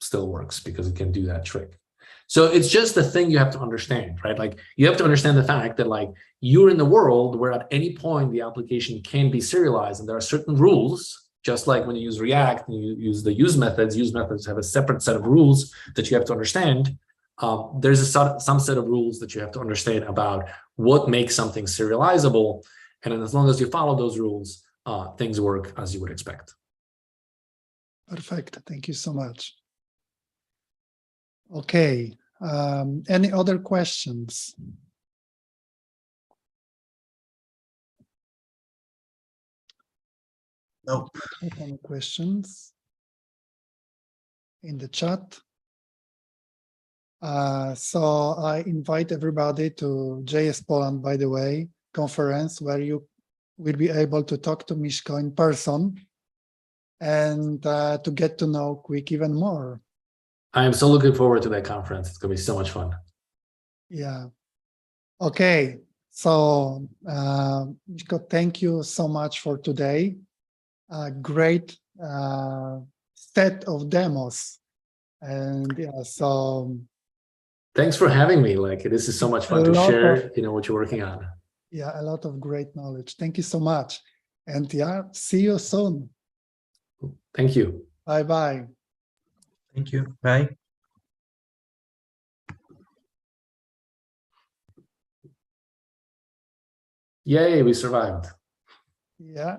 still works because it can do that trick. So it's just the thing you have to understand, right? Like you have to understand the fact that like you're in the world where at any point the application can be serialized, and there are certain rules, just like when you use React and you use the use methods have a separate set of rules that you have to understand. There's some set of rules that you have to understand about what makes something serializable. And then as long as you follow those rules, things work as you would expect. Perfect. Thank you so much. Okay. Any other questions? No. Any questions in the chat? So I invite everybody to JS Poland, by the way, conference where you will be able to talk to Misko in person and to get to know QWIK even more. I am so looking forward to that conference. It's going to be so much fun. Yeah. Okay. So, Misko, thank you so much for today. Great set of demos. And yeah, so thanks for having me. Like this is so much fun to share, what you're working on. Yeah, a lot of great knowledge. Thank you so much. And yeah, see you soon. Thank you. Bye-bye. Thank you. Bye. Yay, we survived. Yeah.